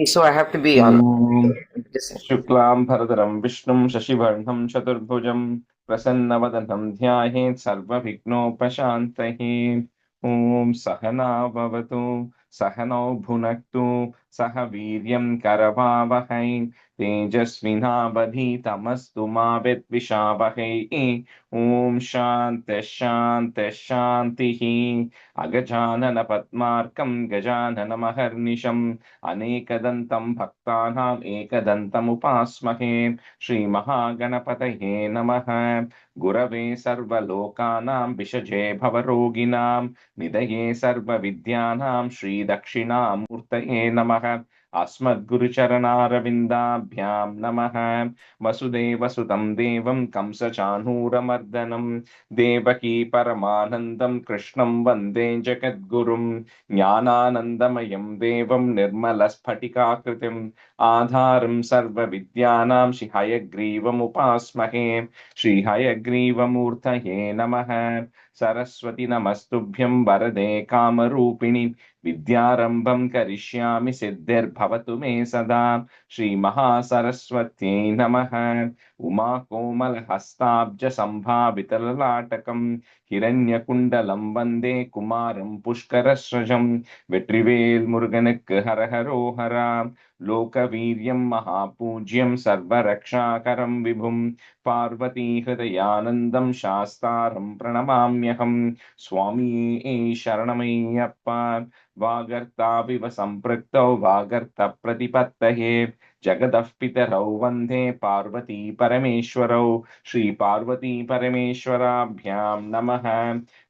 So I have to be on. Om Listen. शुक्लां भरधरं विष्णुं शशिवर्णं चतुर्भुजं प्रसन्नवदनं ध्यायेत् सर्वविघ्नोपशान्तये। ॐ सहना भवतु सहनौ भुनक्तु सह वीर्यं करवावहै तेजस्विनावधीतमस्तु मा विद्विषावहै। ॐ शान्तिः शान्तिः शान्तिः। अगजानन पद्मार्कं गजाननमहर्निशम् अनेकदन्तं भक्तानाम् एकदन्तमुपास्महे। श्रीमहागणपतये नमः। गुरवे सर्वलोकानां विषजे भवरोगिणां निधये सर्वविद्यानां श्रीदक्षिणामूर्तये नमः। अस्मद्गुरुचरणारविन्दाभ्यां नमः। वसुदेवसुतं देवं कंसचाणूरमर्दनं देवकी परमानन्दं कृष्णं वन्दे जगद्गुरुं। ज्ञानानन्दमयं देवं निर्मलस्फटिकाकृतिम् आधारं सर्वविद्यानां श्रीहयग्रीवमुपास्महे। श्रीहयग्रीवमूर्तये नमः। सरस्वति नमस्तुभ्यं वरदे कामरूपिणि विद्यारम्भं करिष्यामि सिद्धिर्भवतु मे सदा। श्रीमहासरस्वत्यै नमः। उमाकोमलहस्ताब्जसम्भावितललाटकं हिरण्यकुण्डलं वन्दे कुमारं पुष्करस्रजं। வெற்றிவேல் முருகனுக்கு ஹரஹரோஹரா. லோகவீரியம் மகாபூஜ்யம் சர்வரக்ஷாகரம் விபும் பார்வதி ஹிருதயானந்தம் சாஸ்தாரம் பிரணமாம்யகம். சுவாமியே சரணமையப்பா. வாகர்த்தாவிவ சம்பிருக்தௌ வாகர்த்த பிரதிபத்தயே जगतः पितरौ वन्दे पार्वती परमेश्वरौ। श्री पार्वती परमेश्वराभ्यां नमः।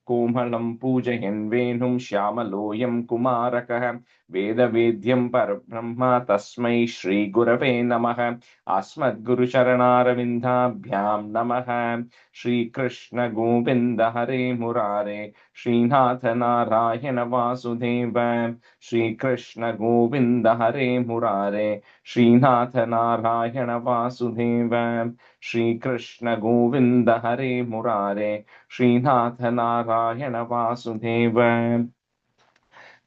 कोमलं पूजयन् वेणुं श्यामलोऽयं कुमारकः वेदवेद्यं परब्रह्म तस्मै श्रीगुरवे नमः। अस्मद्गुरुचरणारविन्दाभ्यां नमः। श्रीकृष्ण गोविन्द हरे मुरारे श्रीनाथ नारायण वासुदेव। श्रीकृष्ण गोविन्द हरे मुरारे श्रीनाथ नारायण वासुदेव। श्रीकृष्ण गोविन्द हरे मुरारे श्रीनाथ नारायण वासुदेव।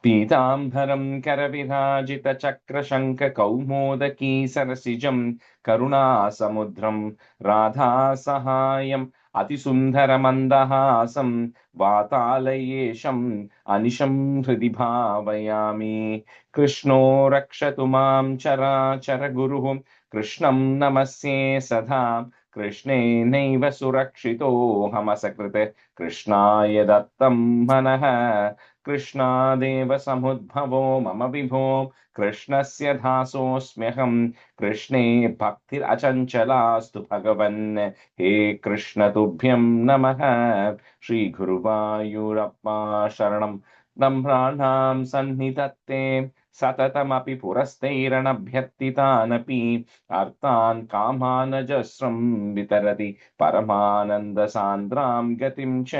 पीताम्बरं करविराजितचक्रशङ्खकौमोदकी सरसिजं करुणासमुद्रं राधासहायम् अतिसुन्दरमन्दहासं वातालयेशम् अनिशं हृदि भावयामि। कृष्णो रक्षतु मां चराचरगुरुः कृष्णं नमस्ये सदा। कृष्णेनैव सुरक्षितोऽहमसकृत् कृष्णाय दत्तं मनः। कृष्णादेव समुद्भवो मम विभो कृष्णस्य दासोऽस्म्यहं। कृष्णे भक्तिरचञ्चलास्तु भगवन्। हे कृष्ण तुभ्यं नमः। श्रीगुरुवायूरप्पा शरणं नम्राणां सन्निधत्ते सततमपि पुरस्तैरणभ्यर्थितानपि अर्थान् कामानजस्रं वितरति परमानन्दसान्द्रां गतिं च।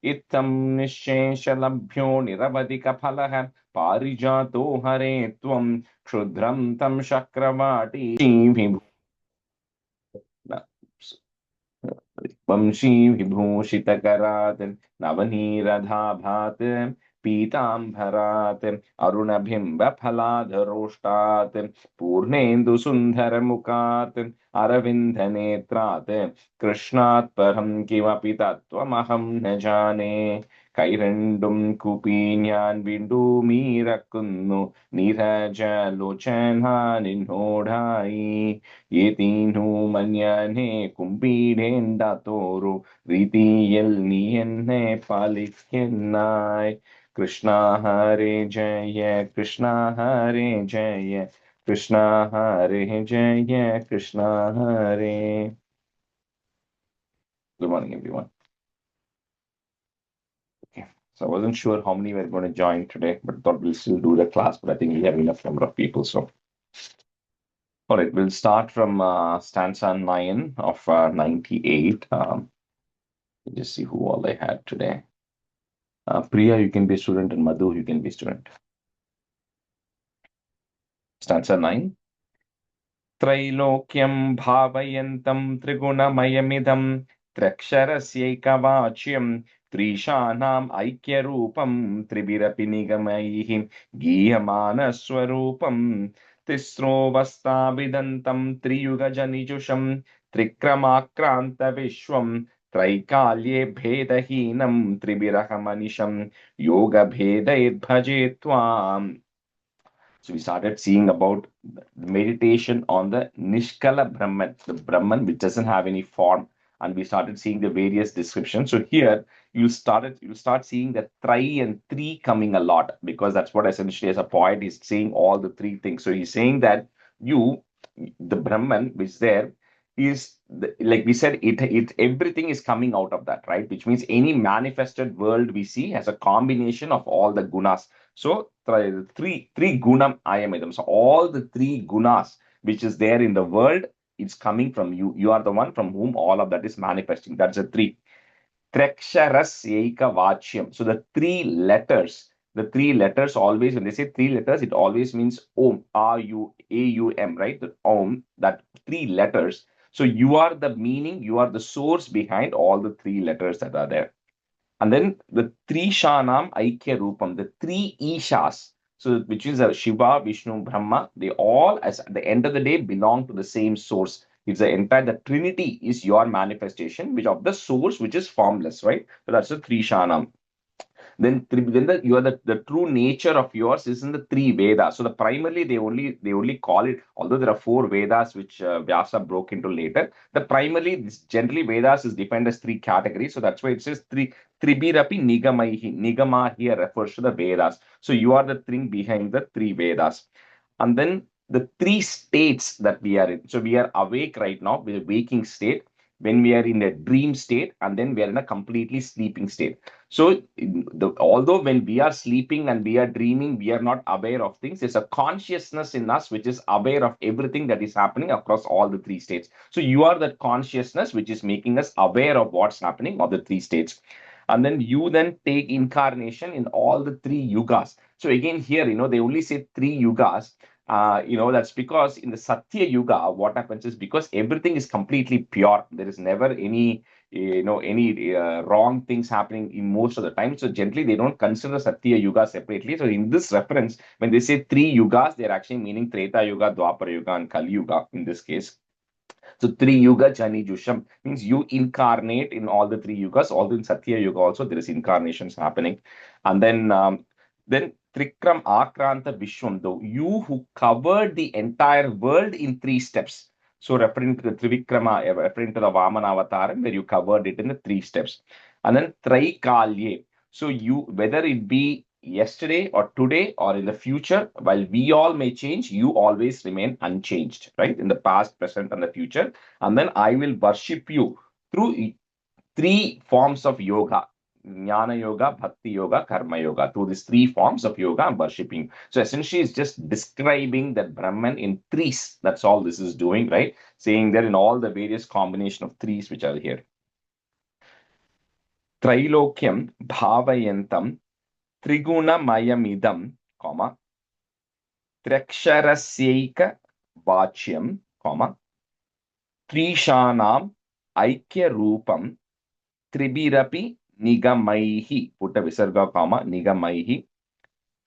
इत्थं निःशेषलभ्यो निरवधिकफलः पारिजातो हरे त्वं क्षुद्रं तं चक्रवाटी वंशीविभूषितकरात् नवनीरधाभात् पीताम्बरात् अरुणबिम्बफलाधरोष्टात् पूर्णेन्दुसुन्दरमुखात् अरविन्दनेत्रात् कृष्णात् परं किमपि तत्त्वमहं न जाने। കൈരണ്ടും കൂപ്പി ഞാൻ വീണ്ടുമീറക്കുന്നു നിറജലോചനാനിന്നോടായി. ഏതീനു മഞ്ഞനെ കുമ്പീടേണ്ടാത്തോരു രീതിയിൽ നീ എന്നെ പാലിക്കുന്നായി. കൃഷ്ണ ഹരേ ജയ കൃഷ്ണ ഹരേ ജയ കൃഷ്ണ ഹരേ ജയ കൃഷ്ണ ഹരേ. Good morning, everyone. Okay. So I wasn't sure how many were going to join today, but thought we'll still do the class. But I think we have enough number of people. So, all right, we'll start from stanza 9 of 98. Just see who all I had today. Priya, you can be a student, and Madhu, you can be a student. Stanza 9. त्रैलोक्यं भावयन्तं त्रिगुणमयमिदं त्र्यक्षरस्यैकवाच्यं त्रीशानाम् ऐक्यरूपं त्रिभिरपि निगमैः गीयमानस्वरूपं तिस्रोऽवस्थाभिदन्तं त्रियुगजनिजुषं त्रिक्रमाक्रान्तविश्वं त्रैकाल्ये भेदहीनं त्रिभिरहमनिशं योगभेदैर्भजे त्वाम्. So we started seeing about the meditation on the Nishkala Brahman, the Brahman which doesn't have any form, and we started seeing the various descriptions. So here you start seeing the tri and three coming a lot, because that's what essentially as a poet is saying, all the three things. So he's saying that you, the Brahman which is there, is like we said, it everything is coming out of that, right? Which means any manifested world we see has a combination of all the gunas. So three gunam ayamidam. So all the three gunas which is there in the world, it's coming from you. You are the one from whom all of that is manifesting. That's a three. Treksharas Eika Vachyam. So the three letters always, when they say three letters, it always means Om, A-U-A-U-M, right? The Om, that three letters. So you are the meaning, you are the source behind all the three letters that are there. And then the three Shanam Aikya Rupam, the three Ishas, so which is Shiva, Vishnu, Brahma, they all, as at the end of the day, belong to the same source. It's the entire, the Trinity is your manifestation, which of the source, which is formless, right? So that's the three Shanam. Then you are the true nature of yours is in the three Vedas. So the primarily they only call it, although there are four Vedas which Vyasa broke into later. The primarily this generally Vedas is defined as three categories. So that's why it says three Tribirapi Nigamaihi. Nigama here refers to the Vedas. So you are the thing behind the three Vedas. And then the three states that we are in. So we are awake right now, we're waking state, when we are in a dream state, and then we are in a completely sleeping state. So, although when we are sleeping and we are dreaming, we are not aware of things. There's a consciousness in us which is aware of everything that is happening across all the three states. So, you are that consciousness which is making us aware of what's happening of the three states. And then you then take incarnation in all the three yugas. So, again, here, they only say three yugas. That's because in the Satya Yuga, what happens is because everything is completely pure. There is never any wrong things happening in most of the time. So generally they don't consider Satya Yuga separately. So in this reference, when they say three yugas, they're actually meaning Treta Yuga, Dwapara Yuga, and Kali Yuga in this case. So three yuga jani jusham means you incarnate in all the three yugas. Although in Satya Yuga also there is incarnations happening, and then Trikram Akranta Vishwam, though you who covered the entire world in three steps. So referring to the Trivikrama, referring to the Vamana Avataram, where you covered it in the three steps. And then Traikalye. So you, whether it be yesterday or today or in the future, while we all may change, you always remain unchanged, right? In the past, present, and the future. And then I will worship you through three forms of yoga. Jnana Yoga, Bhakti Yoga, Karma Yoga. Through these three forms of yoga, I'm worshipping. So essentially, it's just describing that Brahman in threes. That's all this is doing, right? Saying that in all the various combination of threes which are here. Trilokyam Bhavayantam Trigunamayamidam, comma, Triaksharasyaika Vachyam, comma, Trishanam Aikya Rupam Tribirapi Nigamaihi. Put a visarga, comma, Nigamaihi.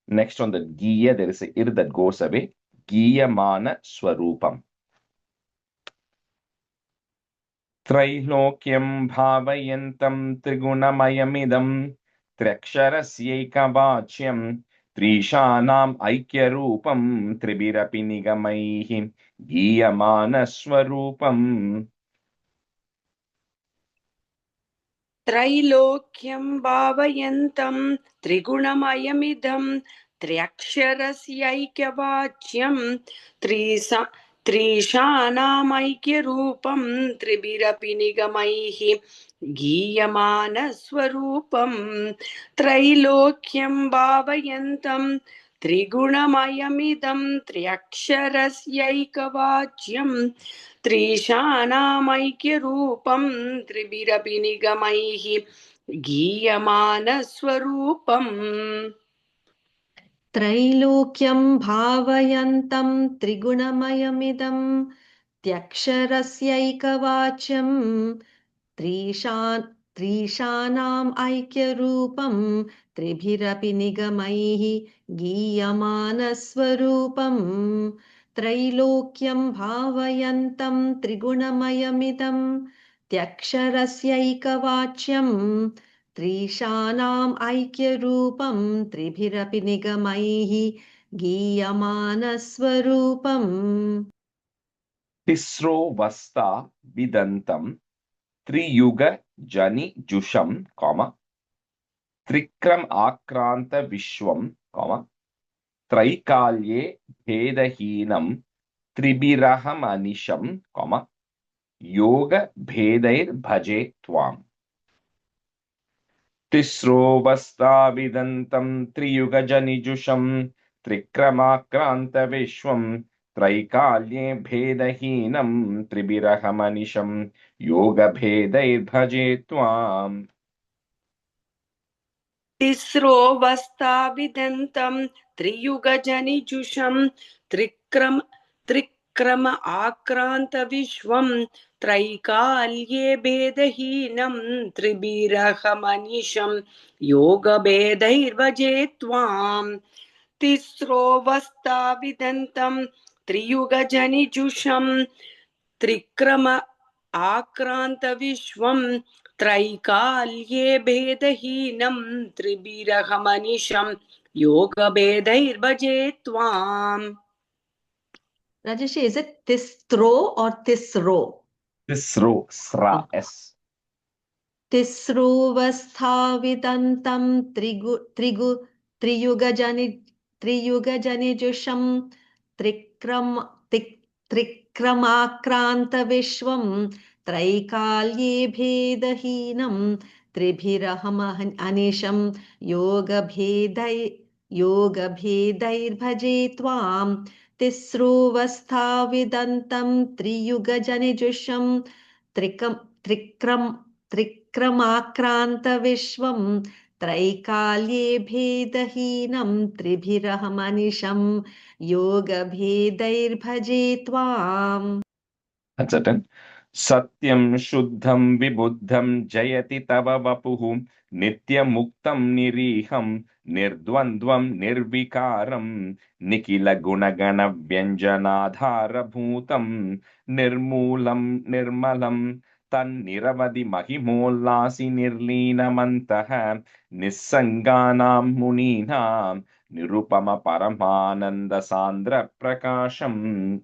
Next on the Giya, there is a ir that goes away. Giyamana Swarupam. Trilokyam Bhavayantam Trigunamayamidam Triaksharasyaikavachyam Trishanam Aikyarupam Tribirapi Nigamaihi Giyamana Swarupam. Trilokyam Bhavayantam Trigunamayamidam Triaksharasyaikavachyam Trishanamaikya-rupam Tribirapi Nigamaihi Giyamana-swarupam Trilokyam Bhavayantam Trigunamayamidam Triaksharasyaikavachyam Trishanamaikya-rupam Tribirapi Nigamaihi Giyamana-swarupam. त्रैलोक्यं भावयन्तं त्रिगुणमयमिदं त्यक्षरस्यैकवाच्यं त्रीशानाम् ऐक्यरूपं त्रिभिरपि निगमैः गीयमानस्वरूपं त्रैलोक्यं भावयन्तं त्रिगुणमयमिदं त्यक्षरस्यैकवाच्यं त्रीशानाम् ऐक्यरूपं त्रिभिरपि निगमैः गीयमानस्वरूपम् तिस्रो वस्ता विदन्तं Triyuga जनि जुषं त्रिक्रम आक्रांत विश्वं त्रैकाल्ये भेदहीनं त्रिभिरहमनिशं योग भेदैर्भजे त्वाम् तिस्रो वस्ताविदन्तं त्रियुगजनिजुषं त्रिक्रमाक्रांत विश्वं त्रैकाल्ये भेदहीनं त्रिभिरहमनिशं योग भेदैर्भजे त्वाम् तिस्रो वस्ताविदन्तं त्रियुगजनिजुषं त्रिक्रम आक्रांत विश्वं त्रैकाल्ये भेदहीनं त्रिभिरहमनिशं योगभेदैर्भजे त्वाम् तिस्रो वस्ताविदन्तं त्रियुगजनिजुषं त्रिक्रम आक्रांत विश्वं त्रैकाल्ये भेदहीनं त्रिभिरहमनिशं योगभेदैर्भजे त्वाम्. Rajesh, is it tistro or tisro? तिस्रो स्रा एस् तिस्रोवस्थाविदन्तं त्रियुगजनिजुषं त्रिक्रमाक्रान्तविश्वं त्रैकाल्ये भेदहीनं त्रिभिरहमनिशं योगभेदैर्भजे त्वाम् तिस्रोवस्थाविदन्तं त्रियुगजनिजुषं त्रिक्रमाक्रान्तविश्वं त्रैकाल्ये भेदहीनं त्रिभिरहमनिशं योगभेदैर्भजे त्वाम्. That's it. Satyam Shuddham Vibuddham Jayati Tava Vapuhu Nityamuktam Niriham Nirdvandvam Nirvikaram Nikila Gunagana Vyanjanadhara Bhutam Nirmulam Nirmalam Tan Niravadi Mahimollasi Nirlinamantaha Nissanganam Muninam Nirupama Paramananda Sandra Prakasham.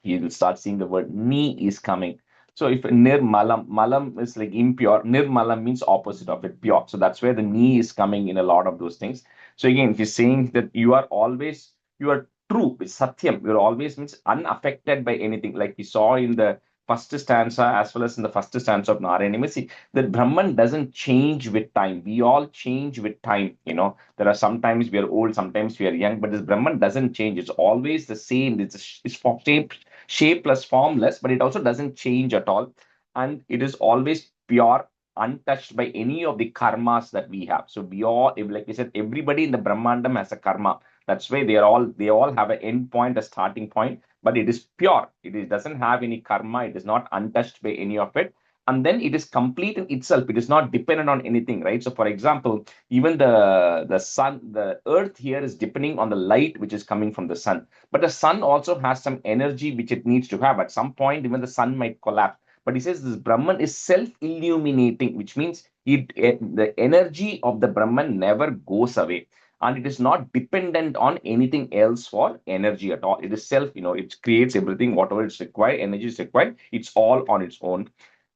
You will start seeing the word ni is coming. So if nirmalam, malam is like impure, nirmalam means opposite of it, pure. So that's where the ni is coming in a lot of those things. So again, he's saying that you are true, satyam, you're always means unaffected by anything. Like we saw in the first stanza as well as in the first stanza of Narayaneeyam, see that Brahman doesn't change with time. We all change with time. There are sometimes we are old, sometimes we are young, but this Brahman doesn't change. It's always the same. It's shapeless, formless, but it also doesn't change at all. And it is always pure, untouched by any of the karmas that we have. So we all, like I said, everybody in the Brahmandam has a karma. That's why they all have an end point, a starting point, but it is pure. It doesn't have any karma. It is not untouched by any of it. And then it is complete in itself. It is not dependent on anything, right? So for example, even the sun, the earth here is depending on the light which is coming from the sun. But the sun also has some energy which it needs to have. At some point, even the sun might collapse. But he says this Brahman is self-illuminating, which means the energy of the Brahman never goes away. And it is not dependent on anything else for energy at all. It is self, it creates everything, whatever is required, energy is required, it's all on its own.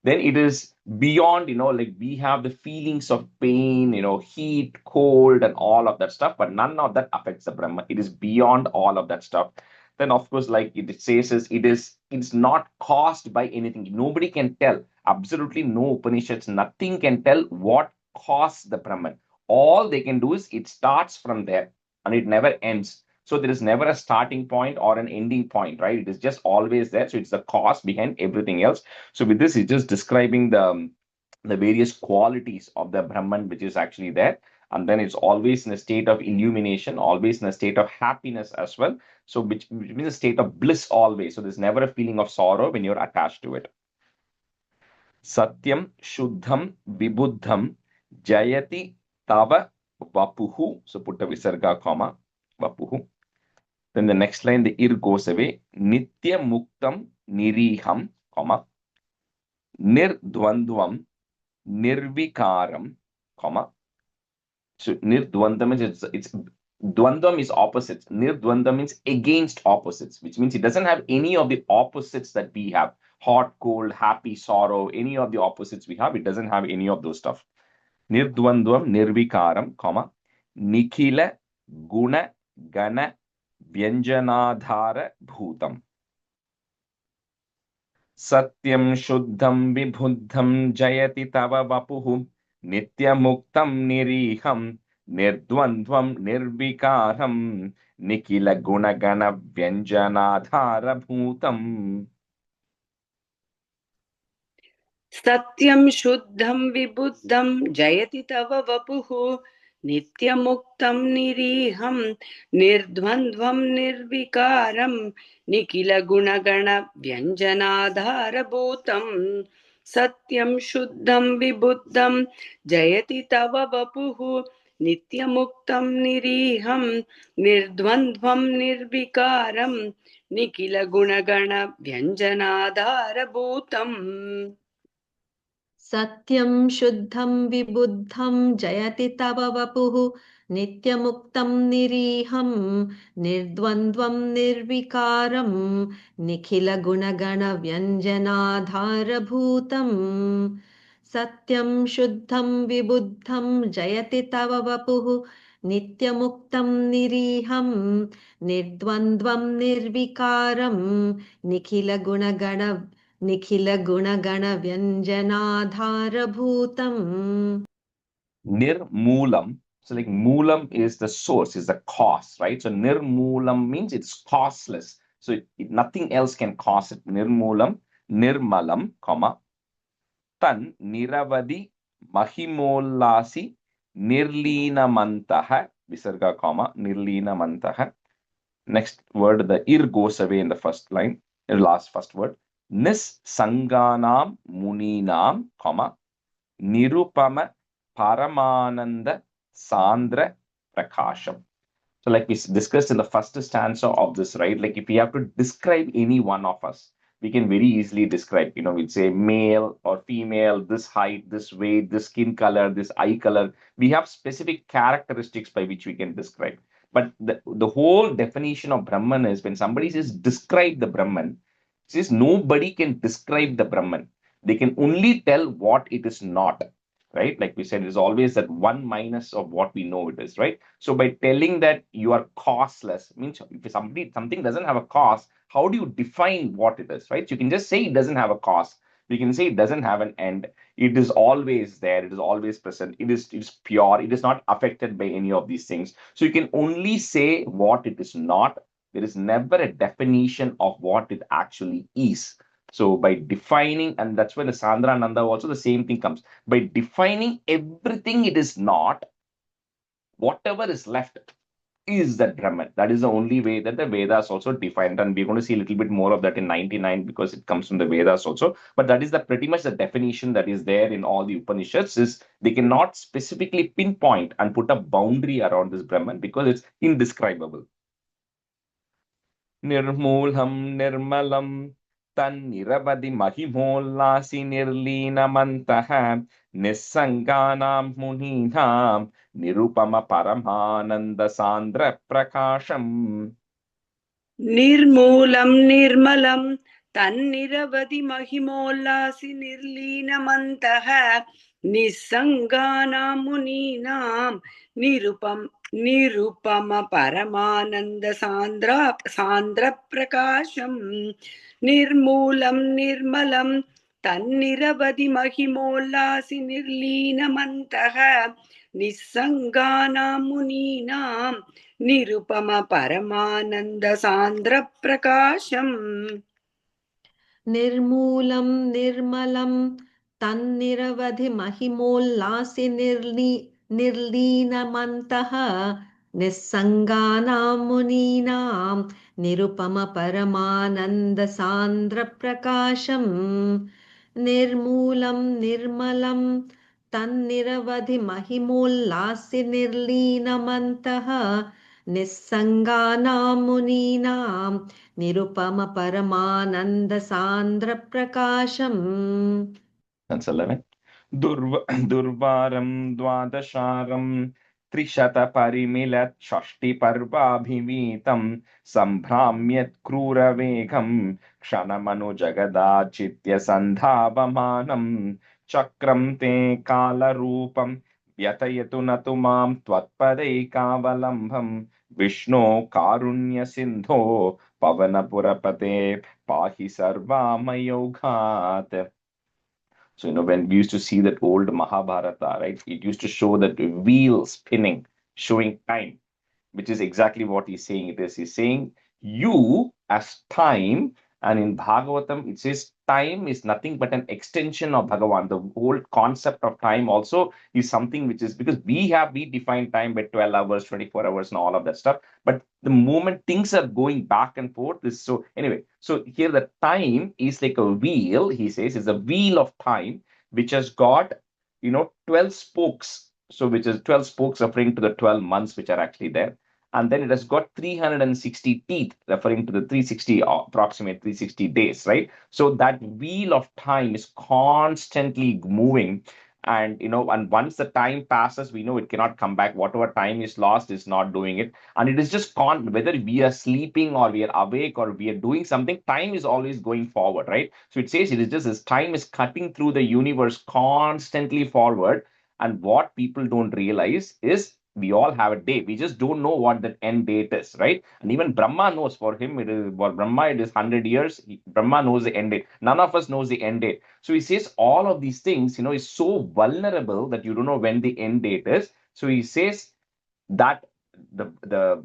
Then it is beyond, like we have the feelings of pain, heat, cold, and all of that stuff, but none of that affects the Brahman. It is beyond all of that stuff. Then, of course, like it says, it's not caused by anything. Nobody can tell. Absolutely no Upanishads, nothing can tell what caused the Brahman. All they can do is it starts from there and it never ends. So there is never a starting point or an ending point, right? It is just always there. So it's the cause behind everything else. So with this, it's just describing the various qualities of the Brahman, which is actually there. And then it's always in a state of illumination, always in a state of happiness as well. So which means a state of bliss always. So there's never a feeling of sorrow when you're attached to it. Satyam Shuddham Vibuddham Jayati Tava Vapuhu. So put a visarga comma, Vapuhu. Then Then the next line, the ir goes away. Nitya muktam niriham, comma, nirdvandvam nirvikaram, comma. So nirdvandam is it's dvandam is opposites. Nirdvandam means against opposites, which means it doesn't have any of the opposites that we have. Hot, cold, happy, sorrow, any of the opposites we have, it doesn't have any of those stuff. Nirdvandvam nirvikaram, comma, nikhila guna gana vyanjanadhara bhutam. Satyam shuddham vibhuddham jayati tava vapuhu nityamuktam niriham nirdvandvam nirvikaram nikhila gunagana vyanjanadhara bhutam. Satyam shuddham vibuddham jayati tava vapuhu nityamuktam niriham nirdvandvam nirvikaram nikhila gunagana vyanjanadhara bhutam. Satyam shuddham vibuddham jayati tava vapuhu nityamuktam niriham nirdvandvam nirvikaram nikhila gunagana vyanjanadhara bhutam. Satyam shuddham vibuddham jayati tava vapuhu nityamuktam niriham nirdvandvam nirvikaram nikhila gunagana vyanjanadhara bhutam. Satyam shuddham vibuddham jayati tava vapuhu nityamuktam niriham nirdvandvam nirvikaram nikhila gunagana vyanjanadhara-bhutam. Nirmoolam. So like moolam is the source, is the cause, right? So nirmoolam means it's causeless. So nothing else can cause it. Nirmoolam, nirmalam, comma, tan niravadi mahimollasi nirlinamantaha, visarga, comma, nirlinamantaha. Next word, the ir goes away in the first line, last first word. Nis sanganam muninam, comma, nirupama paramananda sandra prakasham. So like we discussed in the first stanza of this, right? Like if we have to describe any one of us, we can very easily describe, we'd say male or female, this height, this weight, this skin color, this eye color. We have specific characteristics by which we can describe. But the whole definition of Brahman is when somebody says describe the Brahman, says nobody can describe the Brahman. They can only tell what it is not, right? Like we said, it is always that one minus of what we know it is, right? So by telling that you are causeless, means if something doesn't have a cause, how do you define what it is, right? So you can just say it doesn't have a cause. You can say it doesn't have an end. It is always there. It is always present. It's pure. It is not affected by any of these things. So you can only say what it is not. There is never a definition of what it actually is. So by defining, and that's when the Sandra Nanda also the same thing comes. By defining everything it is not, whatever is left is that Brahman. That is the only way that the Vedas also defined. And we're going to see a little bit more of that in 99 because it comes from the Vedas also. But that is the pretty much the definition that is there in all the Upanishads is they cannot specifically pinpoint and put a boundary around this Brahman because it's indescribable. Nirmoolam nirmalam tanniravadi mahimollasi nirlinamantaha nissanganam muninam nirupama paramananda sandra prakasham. Nirmoolam nirmalam tanniravadi mahimollasi nirlinamantaha nissanganam muninam nirupama paramananda sandra prakasham. Nirmoolam nirmalam tanniravadi mahimollasi nirlinamantaha nissanganam muninam nirupama paramananda sandra prakasham. Nirmoolam nirmalam tanniravadhi mahimollasi nirlinamantaha nissanganam muninam nirupama paramananda sandra prakasham. Nirmoolam nirmalam tanniravadhi mahimollasi nirlinamantaha निस्सङ्गानां मुनीनां निरुपमपरमानन्दसान्द्रप्रकाशम्. That's 11. Durvaram dvadasharam trishata parimilat shashti parvabhivitam sambhramyat krura vegam kshanamanu jagada chitya sandhavamanam chakram te kala rupam vyatayatu natumam tvatpadeikavalambham Vishnu karunya sindho pavanapurapate pahi sarvamayoghat. So, when we used to see that old Mahabharata, right, it used to show that wheel spinning, showing time, which is exactly what he's saying it is. He's saying you as time, and in Bhagavatam, it says time is nothing but an extension of Bhagavan. The whole concept of time also is something which is because we define time by 12 hours, 24 hours, and all of that stuff. But the moment things are going back and forth, is so anyway. So here the time is like a wheel, he says, is a wheel of time which has got 12 spokes. So which is 12 spokes referring to the 12 months which are actually there, and then it has got 360 teeth referring to the 360 approximate 360 days, right? So that wheel of time is constantly moving, and and once the time passes, we know it cannot come back. Whatever time is lost is not doing it, and it is just whether we are sleeping or we are awake or we are doing something, time is always going forward, right? So it says it is just this time is cutting through the universe constantly forward, and what people don't realize is we all have a day. We just don't know what that end date is, right? And even Brahma knows. For him, for Brahma, it is 100 years. Brahma knows the end date. None of us knows the end date. So he says all of these things, is so vulnerable that you don't know when the end date is. So he says that the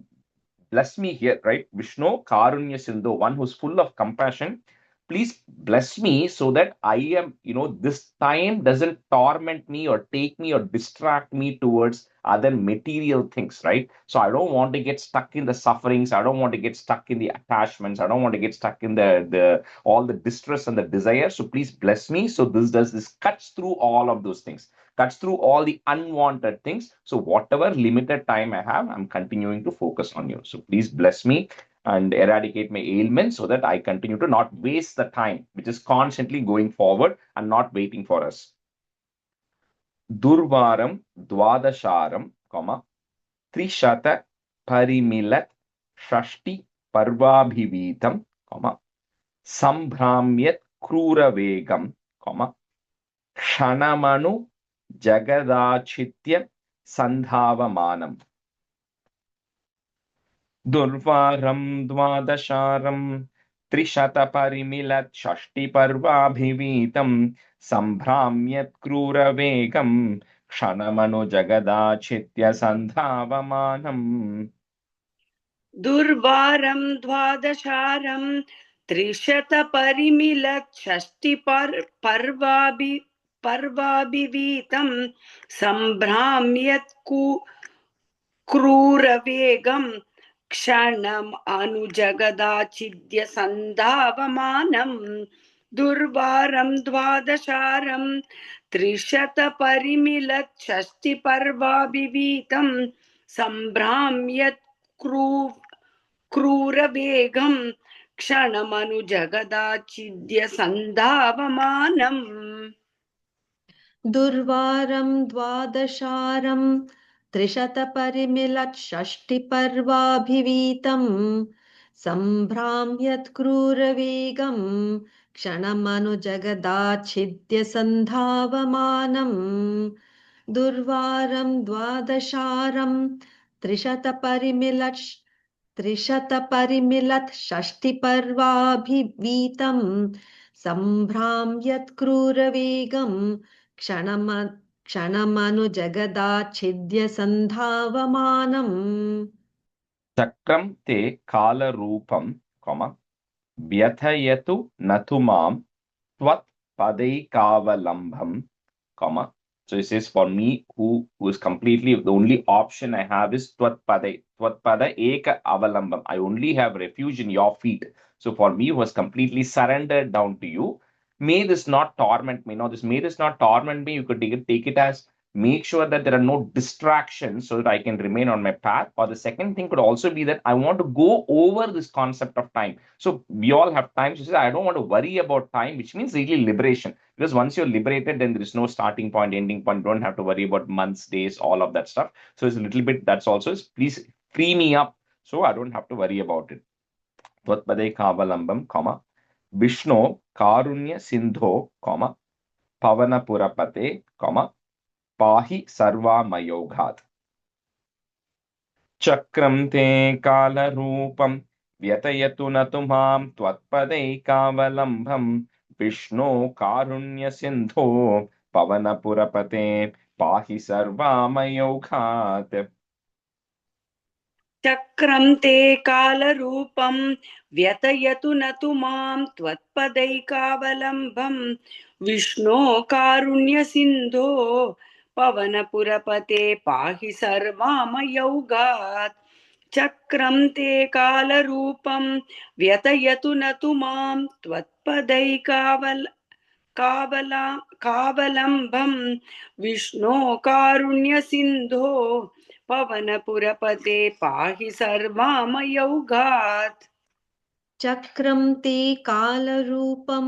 bless me here, right? Vishnu Karunya Sindhu, one who's full of compassion. Please bless me so that I am, this time doesn't torment me or take me or distract me towards other material things, right? So I don't want to get stuck in the sufferings. I don't want to get stuck in the attachments. I don't want to get stuck in the all the distress and the desire. So please bless me. So this cuts through all of those things, cuts through all the unwanted things. So whatever limited time I have, I'm continuing to focus on you. So please bless me and eradicate my ailments so that I continue to not waste the time, which is constantly going forward and not waiting for us. Durvaram dvadasharam, trishata parimilat shashti parvabhivitam, sambhramyat krura vegam, kshanamanu jagadachitya sandhavamanam. Durvaram dvadasharam trishata parimilat shashti parvabhivitam sambhramyat krura vegam kshanamanu jagadachitya sandhavamanam. Durvaram dvadasharam trishata parimilat shashti parvabhivitam sambhramyat krura-vegam kshanam anujagada-chidya sandhavamanam. Durvaram dvadasharam trishata parimilat shashti parvabhivitam sambhramyat krura-vegam kshanamanu jagadachidya sandhavamanam. Durvaram dvadasharam trishata षष्टिपर्वाभिवीतं सम्भ्राम्यत् क्रूरवेगं क्षणमनुजगदाच्छिद्यसन्धावमानम्. दुर्वारं द्वादशारं त्रिशतपरिमिलत् षष्टिपर्वाभिवीतं सम्भ्राम्यत् क्रूरवेगं क्षणमनुजगदाच्छिद्यसन्धावमानम्. Chakram te kala rupam, vyathayatu natumam tvat padaikavalambham, So it says, for me, who is completely, the only option I have is tvatpada eka avalambam. I only have refuge in your feet. So for me, who was completely surrendered down to you, may this not torment me. May this not torment me. You could take it as make sure that there are no distractions so that I can remain on my path. Or the second thing could also be that I want to go over this concept of time. So we all have time. So I don't want to worry about time, which means really liberation. Because once you're liberated, then there is no starting point, ending point. You don't have to worry about months, days, all of that stuff. So it's a little bit, that's also, please free me up so I don't have to worry about it. Tvatpade Kavalambam, Vishnu Karunya Sindho, Pavana Purapate, Pahi Sarva Mayoghat. Chakram te Kala Rupam, Vyatayatu Natumam, Tvatpade Kavalambam, Vishnu Karunya Sindho, Pavana Purapate, Pahi Sarva Mayoghat. चक्रं ते कालरूपं व्यतयतु न तु मां त्वत्पदैकावलम्बं विष्णो कारुण्यसिन्धो पवनपुरपते पाहि सर्वामयौगात् चक्रं ते कालरूपं व्यतयतु न तु मां त्वत्पदैकावलम्बं विष्णो कारुण्यसिन्धो पवनपुरपते पाहि सर्वामयौगात् चक्रं ते कालरूपं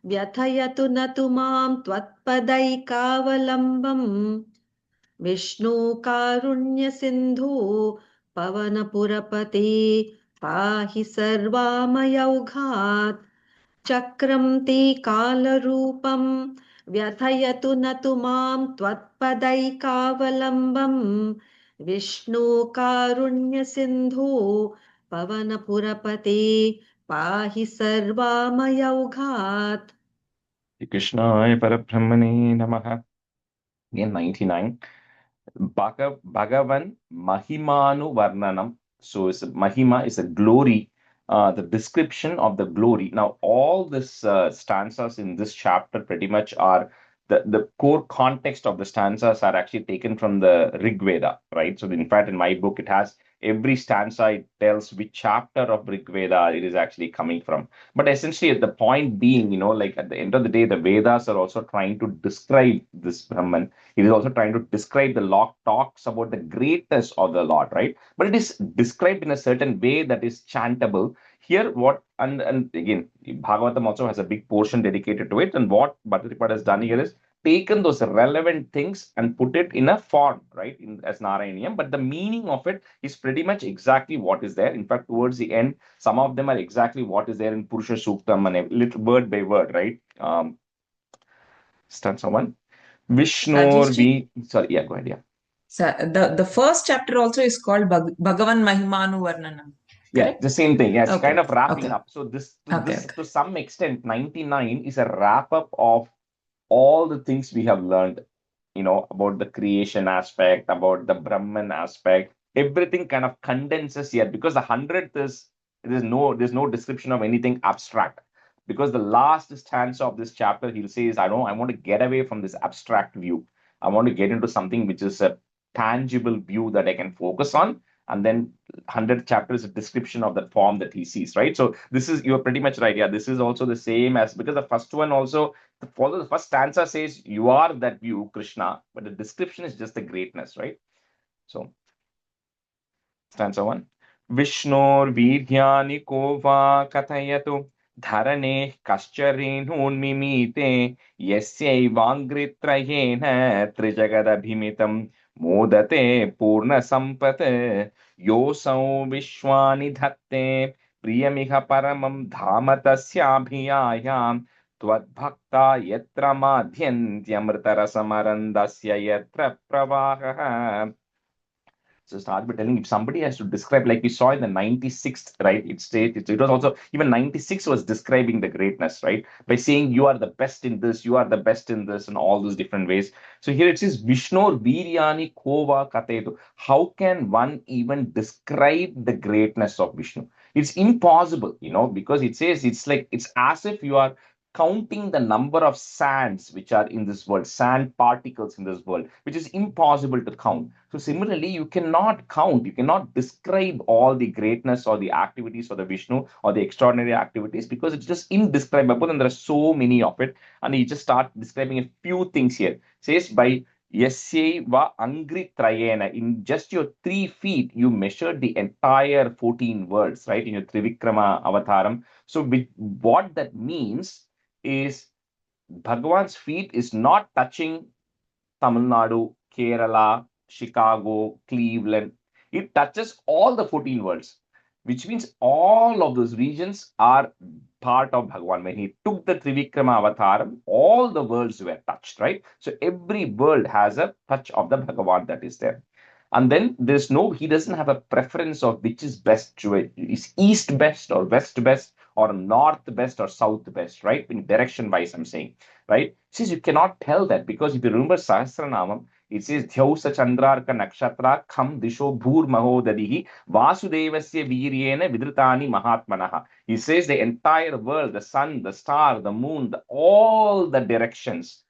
व्यथयतु न तु मां त्वत्पदैकावलम्बम् विष्णु कारुण्यसिन्धो पवनपुरपते पाहि सर्वामयौघात् चक्रं ते कालरूपं व्यथयतु न तु मां त्वत्पदैकावलम्बम् विष्णु कारुण्यसिन्धो पवनपुरपते पाहि सर्वामयौघात्. Krishnaya Parabrahmane Namaha. Again, 99. Bhagavan Mahimanu Varnanam. So Mahima is a glory, the description of the glory. Now, all this stanzas in this chapter pretty much are the core context of the stanzas are actually taken from the Rig Veda, right? So, in fact, in my book, it has every stanza, it tells which chapter of Rig Veda it is actually coming from. But essentially, at the point being, like at the end of the day, the Vedas are also trying to describe this Brahman. It is also trying to describe the Lord, talks about the greatness of the Lord, right? But it is described in a certain way that is chantable. Here, and again, Bhagavatam also has a big portion dedicated to it. And what Bhattacharya has done here is taken those relevant things and put it in a form, right, as Narayaneeyam. But the meaning of it is pretty much exactly what is there. In fact, towards the end, some of them are exactly what is there in Purusha Suktam and a little word by word, right? Stanza 1. Vishnu, sorry, yeah, go ahead, yeah. So the first chapter also is called Bhagavan Mahimanu Varnanam. Yeah, the same thing. Yes, okay. Kind of wrapping up. So this to some extent, 99 is a wrap up of all the things we have learned, about the creation aspect, about the Brahman aspect. Everything kind of condenses here because the 100th is there's no description of anything abstract. Because the last stanza of this chapter, he'll say is I want to get away from this abstract view. I want to get into something which is a tangible view that I can focus on. And then 100th chapter is a description of that form that he sees, right? So you're pretty much right. Yeah, this is also the same as, because the first one also, the first stanza says, you are that view, Krishna, but the description is just the greatness, right? So, stanza 1. Vishnor Viryani Kova Katayatu Dharane Kaschareenunmimite Yasyaivangritrayena Trijagadabhimitam Modate Purna Sampate Yosau Vishwani Dhatte Priyamiha Paramam Dhamatasya Twadbhakta Yatra Madhyantyamritarasamarandassya Yatra Pravaha. So start by telling, if somebody has to describe, like we saw in the 96th, right? It was also, even 96 was describing the greatness, right? By saying you are the best in this, you are the best in this, and all those different ways. So here it says, Vishnor Viryani Kova Katetu. How can one even describe the greatness of Vishnu? It's impossible, because it says it's as if you are counting the number of sands which are in this world, sand particles in this world, which is impossible to count. So similarly, you cannot count, you cannot describe all the greatness or the activities of the Vishnu or the extraordinary activities, because it's just indescribable and there are so many of it. And you just start describing a few things here. It says by Yasyeva Angri Trayena. In just your 3 feet, you measured the entire 14 worlds, right? In your Trivikrama Avataram. So what that means is Bhagavan's feet is not touching Tamil Nadu, Kerala, Chicago, Cleveland. It touches all the 14 worlds, which means all of those regions are part of Bhagavan. When he took the Trivikrama Avataram, all the worlds were touched, right? So every world has a touch of the Bhagavan that is there. And then he doesn't have a preference of which is best, is east best or west best or north best or south best, right? In direction wise, I'm saying, right? Since you cannot tell that, because if you remember Sahasranamam, it says Dhyausa Chandrarka Nakshatra Kham Disho Bhur Mahodadihi Vasudevasya Viryena Vidritani Mahatmanaha. He says the entire world, the sun, the star, the moon, all the directions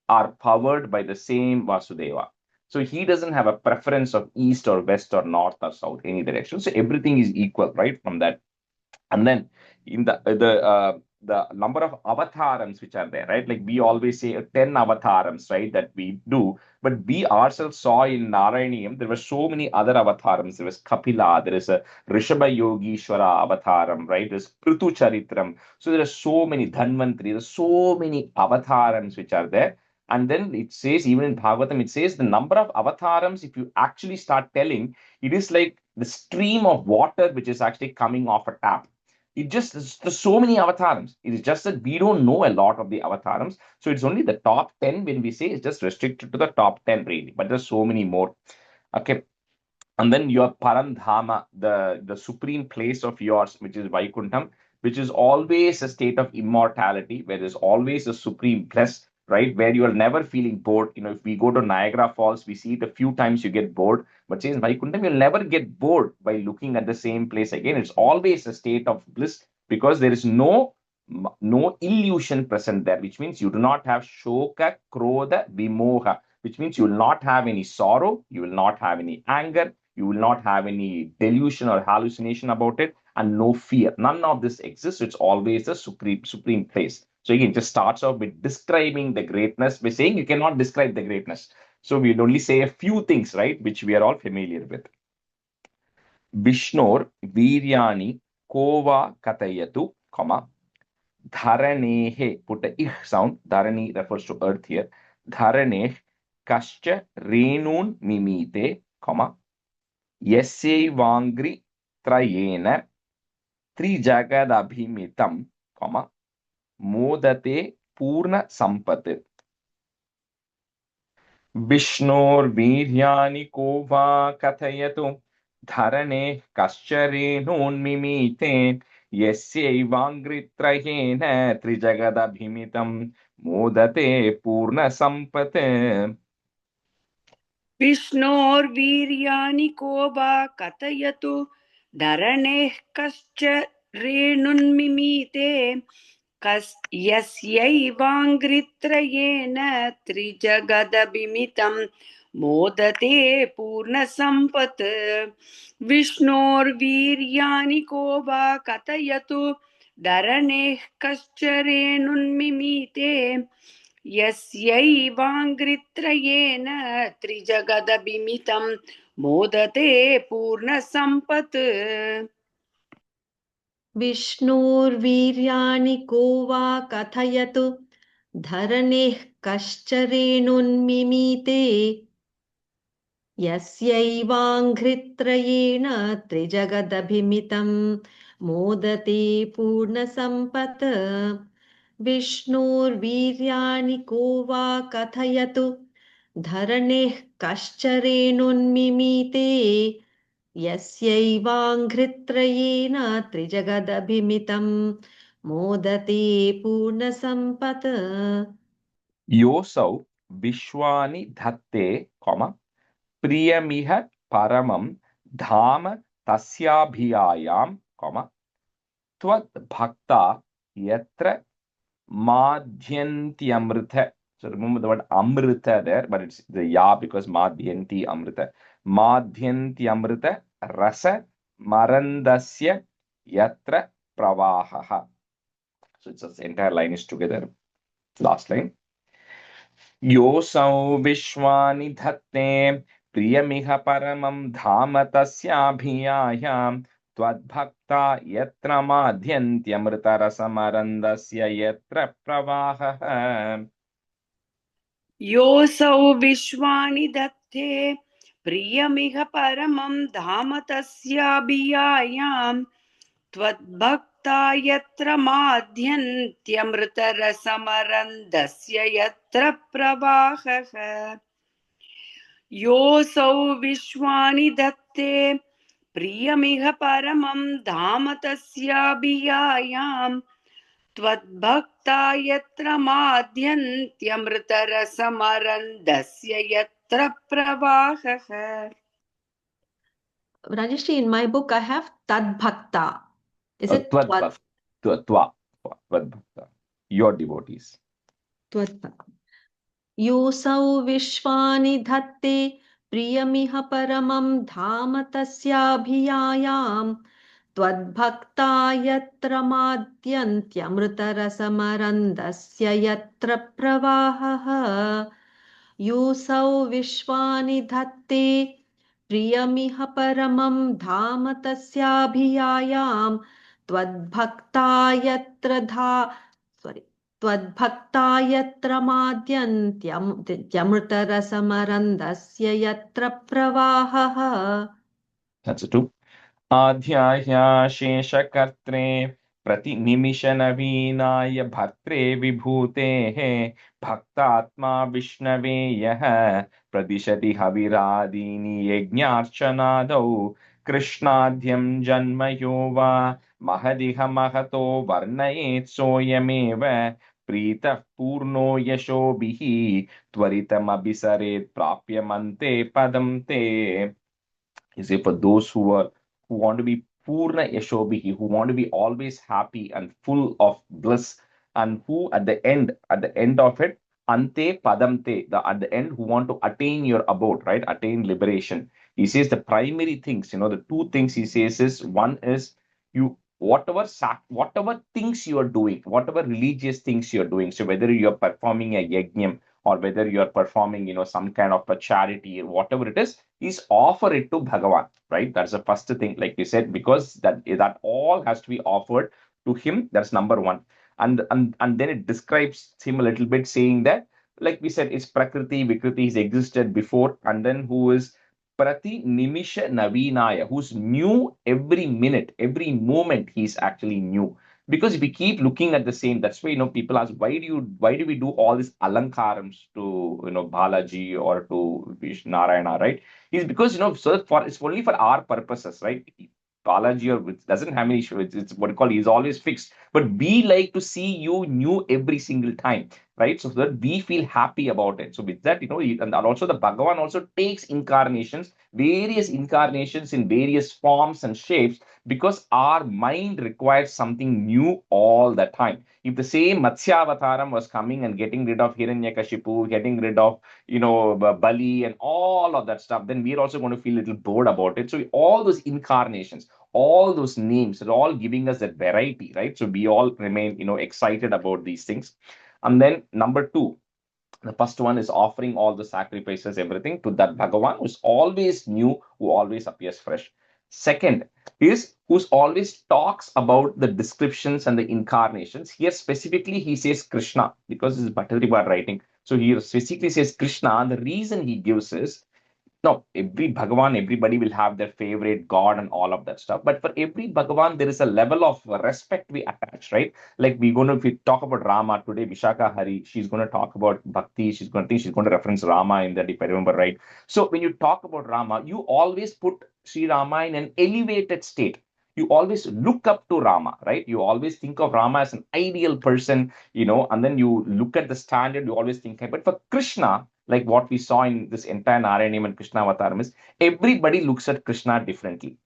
are powered by the same Vasudeva. So he doesn't have a preference of east or west or north or south, any direction. So everything is equal, right? From that. And then in the number of avatarams which are there, right? Like we always say 10 avatarams, right? That we do. But we ourselves saw in Narayaneeyam, there were so many other avatarams. There was Kapila, there is a Rishabha Yogishwara avataram, right? There's Prithu Charitram. So there are so many Dhanvantri, there's so many avatarams which are there. And then it says, even in Bhagavatam, it says the number of avatarams, if you actually start telling, it is like the stream of water which is actually coming off a tap. There's so many avatarams. It is just that we don't know a lot of the avatarams. So it's only the top 10 when we say it's just restricted to the top 10 really. But there's so many more. Okay. And then your Parandhama, the supreme place of yours, which is Vaikuntham, which is always a state of immortality, where there's always a supreme bliss, right? Where you are never feeling bored. If we go to Niagara Falls, we see it a few times, you get bored. But says Vaikuntham, you'll never get bored by looking at the same place again. It's always a state of bliss because there is no illusion present there, which means you do not have shoka, krodha, vimoha, which means you will not have any sorrow, you will not have any anger, you will not have any delusion or hallucination about it, and no fear. None of this exists. It's always a supreme place. So again, it just starts off with describing the greatness by saying you cannot describe the greatness. So we'd only say a few things, right, which we are all familiar with. Vishnor Viryani Kova Katayatu, comma, Dharanehe, put the ich sound, Dharani refers to earth here. Dharaneh Kascha Renun Mimite, comma, Yasyevangri Trayena Trijagadabhimitam, comma, Modate Purna Sampat. Vishnor Viryani Kova Katayatu Dharane Kaschareenun Mimite Yasyevangri Trayena Trijagadabhimitam Modate Purna Sampat. विष्णोर्वीर्याणि को वा कथयतु धरणेः कश्च रेणुन्मिमीते यस्यैवाङ्घ्रित्रयेण त्रिजगदभिमितं मोदते पूर्णसम्पत् विष्णोर्वीर्याणि को वा कथयतु धरणेः कश्च रेणुन्मिमीते यस्यैवाङ्घ्रित्रयेण त्रिजगदभिमितं मोदते पूर्णसम्पत् विष्णोर्वीर्याणि को वा कथयतु धरणेः कश्च रेणुन्मिमीते यस्यैवाङ्घ्रित्रयेण त्रिजगदभिमितं मोदते पूर्णसम्पत् विष्णोर्वीर्याणि को वा कथयतु धरणेः कश्च रेणुन्मिमीते यस्यैवाङ्घ्रित्रयेण त्रिजगदभिमितं मोदते पूर्णसम्पत् Yosau Vishwani Dhatte, comma, Priyamiha Paramam Dhama Tasyabhiyayam, comma, Tvat Bhakta Yatra Madhyanti Amrita. So remember the word Amrita there, but it's the Ya because Madhyanti Amrita. Madhyanti Amrita Rasa Marandasya Yatra Pravahaha. So it's the entire line is together. Last line. Yosau Vishwani Dhatte Priyamiha Paramam Dhama Tasyabhiyayam Twadbhakta Yatra MadhyantyamritarasamarandaSya Yatra Pravaha. योऽसौ विश्वानि दत्ते प्रियमिह परमं धाम तस्याभियायाम् त्वद्भक्ता यत्र माध्यन्त्यमृतरसमरन्दस्य यत्र प्रवाहः योऽसौ विश्वानि दत्ते प्रियमिह परमं धाम तस्याभियायाम् त्वद्भक्ता यत्र माध्यन्त्यमृतरसमरन्दस्य यत्र प्रवाहः. Rajeshri, in my book, I have Tad Bhakta. Is it Tvad? Twadbhakta. Your devotees. Tvad. Yosau Vishwani Dhatte Priyamiha Paramam Dhama Tasyabhiyayam Twadbhakta Yatra MadhyantyamritarasamarandaSya Yatra Pravahaha Yosau Vishwani Dhatte Priyamiha Paramam Dhama Tasyabhiyayam Twadbhakta Yatra Twadbhakta Yatra MadhyantyamritarasamarandaSya Yatra Pravahaha. That's it too. Adhyaya Sheshakartre Prati Nimishanavinaaya Bhaktre Vibhutehe Bhaktatma Vishnave Yaha Pradishati Haviradini Yajnarchanadau Krishnadhyam Janmayova Mahadiha Mahato Varnayet Soyameva Prita Purno Yashobhihi Tvaritam Abhisaret Prapyamante Padamte. You see, for those who want to be Purna Yashobhihi, who want to be always happy and full of bliss, and who at the end of it, Ante Padamte, at the end, who want to attain your abode, right? Attain liberation. He says the primary things, the two things he says is, one is you whatever things you are doing, whatever religious things you're doing. So whether you're performing a yajnam or whether you're performing, some kind of a charity or whatever it is offer it to Bhagavan, right? That's the first thing, like we said, because that all has to be offered to him. That's number one. And then it describes him a little bit, saying that, like we said, it's Prakriti, Vikriti, he's existed before, and then who is Prati Nimisha Navinaya, who's new every minute, every moment, he's actually new. Because we keep looking at the same, that's why people ask, why do we do all these alankarams to Balaji or to Narayana, right? Is because so it's only for our purposes, right? Balaji or it doesn't have any issue. It's what you call, he's always fixed. But we like to see you new every single time, right? So that we feel happy about it. So with that, and also the Bhagavan also takes incarnations, various incarnations in various forms and shapes, because our mind requires something new all the time. If the same Matsyavataram was coming and getting rid of Hiranyakashipu, getting rid of Bali and all of that stuff, then we're also going to feel a little bored about it. So all those incarnations, all those names are all giving us that variety, right? So we all remain excited about these things. And then number two, the first one is offering all the sacrifices, everything to that Bhagavan who's always new, who always appears fresh. Second is who's always talks about the descriptions and the incarnations. Here specifically he says Krishna, because this is Bhattacharya writing. So he specifically says Krishna, and the reason he gives is, no, every Bhagavan, everybody will have their favorite God and all of that stuff. But for every Bhagavan, there is a level of respect we attach, right? Like if we talk about Rama today, Vishaka Hari, she's going to talk about Bhakti. She's going to reference Rama in that, if I remember right. So when you talk about Rama, you always put Sri Rama in an elevated state. You always look up to Rama, right? You always think of Rama as an ideal person, and then you look at the standard, you always think, but for Krishna, like what we saw in this entire Narayaneeyam and Krishna Avataram is, everybody looks at Krishna differently,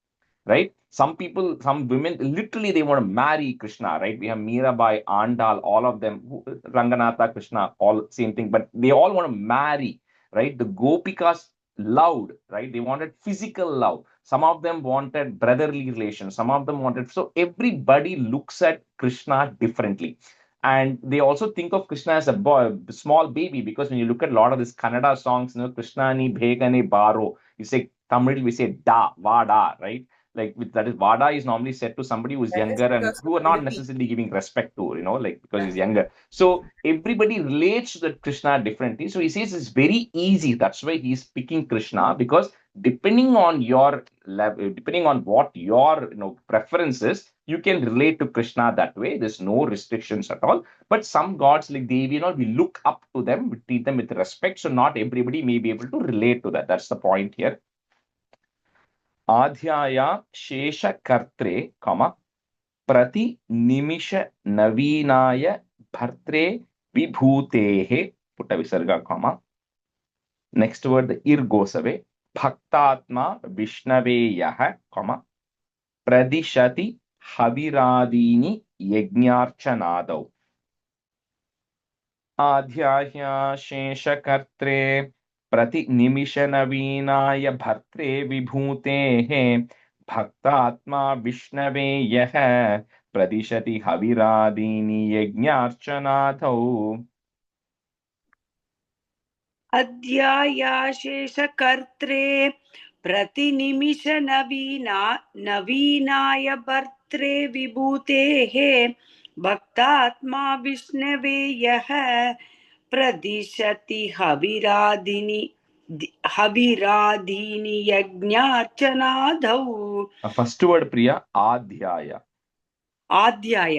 right? Some people, some women, literally they want to marry Krishna, right? We have Mirabai, Andal, all of them, Ranganatha, Krishna, all same thing, but they all want to marry, right? The Gopikas loved, right? They wanted physical love. Some of them wanted brotherly relations. Some of them wanted, so everybody looks at Krishna differently. And they also think of Krishna as a boy, small baby, because when you look at a lot of these Kannada songs, Krishna ni bhegane baro, you say Tamil, we say da, vada, right? Like that is vada is normally said to somebody who is That is younger and because who are of not Liti. necessarily giving respect to, like because he's younger. So everybody relates to the Krishna differently. So he says it's very easy. That's why he's picking Krishna, because depending on your level, depending on what your preference is, you can relate to Krishna that way. There's no restrictions at all. But some gods like Devi, we look up to them, we treat them with respect. So not everybody may be able to relate to that. That's the point here. Adhyaya Shesha Kartre, Prati Nimisha Navinaya Bhartre Vibhutehe, putta visarga, Next word, the ir goes away. Bhaktatma Vishnave Yaha, Pradishati Haviradini Yajnarchanadau. Adhyaya Sheshakartre Prati Nimisha Navinaya Bhartre Vibhutehe Bhaktatma Vishnave Yaha Pradishati Haviradini Yajnarchanadau. अध्यायाशेषकर्त्रे नवीनाय भर्त्रे विभूतेः भक्तात्मा विष्णवे यः प्रदिशति हविरादीनि यज्ञार्चनादौ. First word, Priya, Adhyaya. आध्याय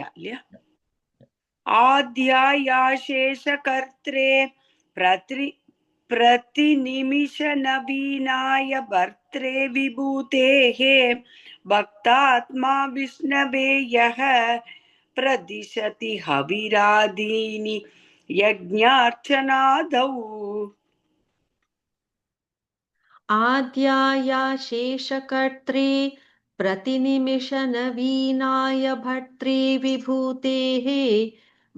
आध्यायाशेषकर्त्रे प्रतिनिमिष नवीनाय भर्त्रे विभूतेः भक्तात्मा विष्णवे यः प्रदिशति हविरादीनि यज्ञार्चनादौ. आद्याया शेषकर्त्रे प्रतिनिमिषनवीनाय भर्त्रे विभूतेः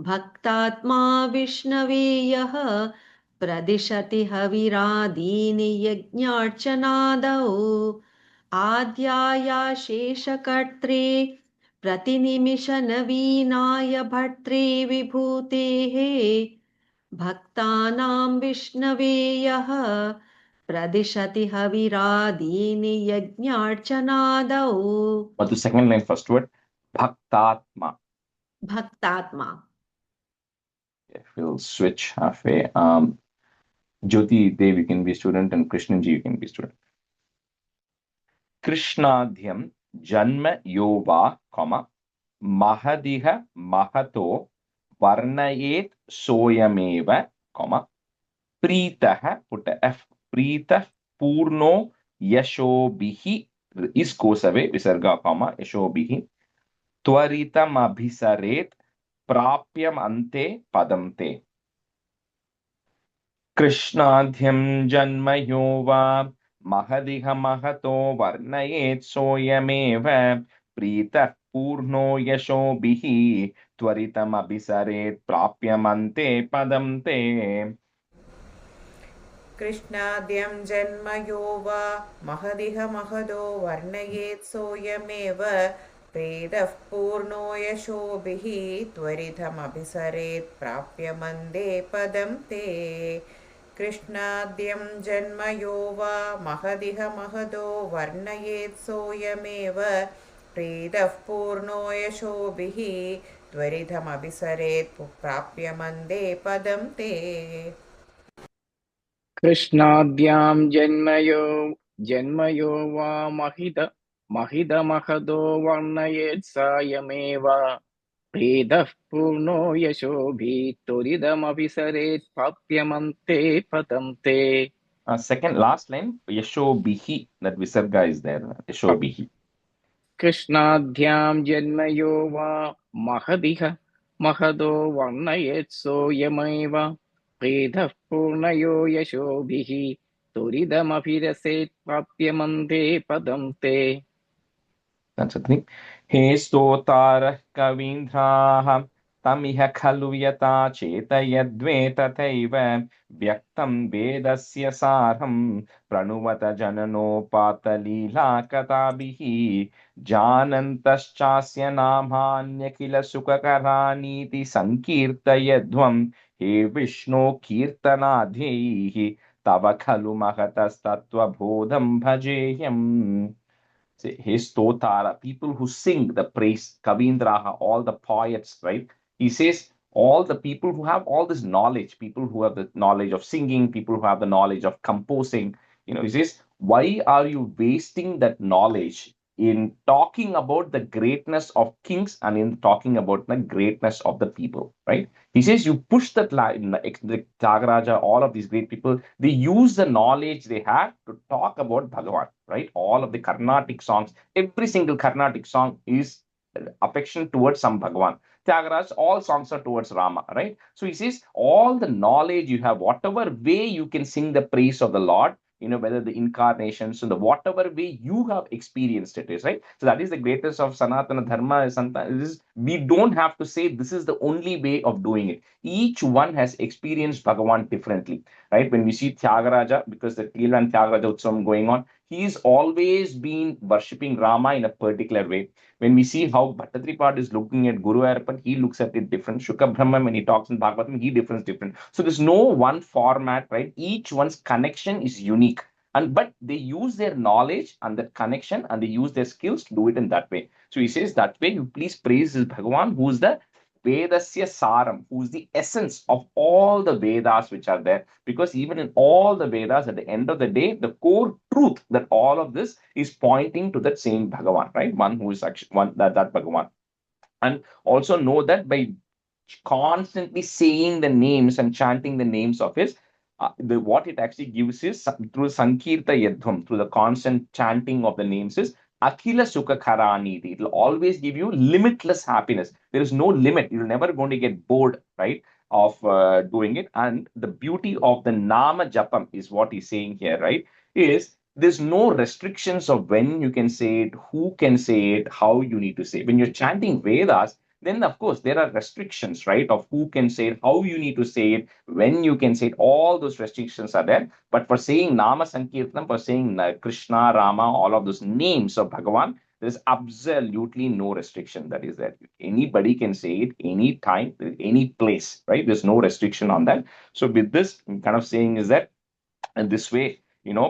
भक्तात्मा विष्णवे यः प्रदिशति हविरादीनि यज्ञार्चनादौ. आद्याया शेषकर्त्रे प्रतिनिमिषनवीनाय भर्त्रे विभूतेः भक्तानां विष्णवे यः प्रदिशति हविरादीनि यज्ञार्चनादौ. But the second line, first word, Bhaktatma. Bhaktatma. If we'll switch halfway. Jyoti Dev, you can be student, and Krishnanji, you can be student. Krishnadhyam Janma Yova, Mahadiha Mahato Varnayet Soyameva, Preetaha, put a F, Preetah Purno Yashobhihi, is goes away, Visarga, Yashobhihi, Twaritam Abhisaret Prapyam Ante Padamte. Krishnadhyam Janmayo va Mahadiha Mahato Varnayet Soyameva Preetah Purno Yashobhihi Twaritam Abhisaret Prapyamante Padamte. कृष्णाद्यं जन्मयो वा महदिह महदो वर्णयेत् सोऽयमेव वेदः पूर्णो यशोभिः त्वरितमभिसरेत् प्राप्य मन्दे पदं ते. कृष्णाद्यं जन्मयो वा महदिह महदो वर्णयेत् सोऽयमेव वेदः पूर्णो यशोभिः त्वरितमभिसरेत् प्राप्य मन्दे पदं ते. कृष्णाद्यां जन्मयो वा महिदमहदो वर्णयेत् सायमेव भेदः पूर्णो यशोभिः त्वरितमभिसरेत् प्राप्यमन्ते पदं ते. Second, last line, Yashobhihi, that Visarga is there, Yashobhihi. कृष्णाद्यां जन्मयो वा महदो वर्णयेत् सोऽयमेव भेदः पूर्णयो यशोभिः त्वरितमभिरसेत् प्राप्यमन्ते पदं ते. That's the thing. He stotarah kavindraha tamiha khalu yata chetayadve tathaiva vyaktam vedasya sarham pranuvata jananopata leela katabihi janantaschasya namanya kila sukakaraniti sankirtayadvam he Vishnu kirtanadhyaihi tava khalu mahatastattva bodham bhajeyam. His Totara, people who sing the praise, Kavindraha, all the poets, right? He says, all the people who have all this knowledge, people who have the knowledge of singing, people who have the knowledge of composing, he says, why are you wasting that knowledge in talking about the greatness of kings and in talking about the greatness of the people, right? He says, you push that line, the Tyagaraja, all of these great people, they use the knowledge they had to talk about Bhagavan, right? All of the Carnatic songs, every single Carnatic song is affection towards some Bhagavan. Tyagaraja, all songs are towards Rama, right? So he says, all the knowledge you have, whatever way you can sing the praise of the Lord, whether the incarnations and the whatever way you have experienced it is, right? So that is the greatest of Sanatana Dharma. We don't have to say this is the only way of doing it. Each one has experienced Bhagavan differently, right? When we see Tyagaraja, because the Keelan Tyagaraja Utsavam going on, he's always been worshipping Rama in a particular way. When we see how Bhattatripad is looking at Guru Ayappan, he looks at it different. Shukha Brahma, when he talks in Bhagavatam, he different. So there's no one format, right? Each one's connection is unique. But they use their knowledge and that connection and they use their skills to do it in that way. So he says that way you please praise this Bhagavan who is the Vedasya Saram, who is the essence of all the Vedas which are there. Because even in all the Vedas, at the end of the day, the core truth that all of this is pointing to that same Bhagavan, right? One who is actually that Bhagavan. And also know that by constantly saying the names and chanting the names of his, what it actually gives is through Sankirta Yadvam, through the constant chanting of the names is Akhila Sukha Karaniti. It will always give you limitless happiness. There is no limit. You're never going to get bored, right, of doing it. And the beauty of the Nama Japam is what he's saying here, right, is there's no restrictions of when you can say it, who can say it, how you need to say it. When you're chanting Vedas, then of course there are restrictions, right, of who can say it, how you need to say it, when you can say it. All those restrictions are there. But for saying Nama Sankirtanam, for saying Krishna, Rama, all of those names of Bhagavan, there's absolutely no restriction that is there. Anybody can say it anytime, any place, right? There's no restriction on that. So with this, I'm kind of saying is that in this way,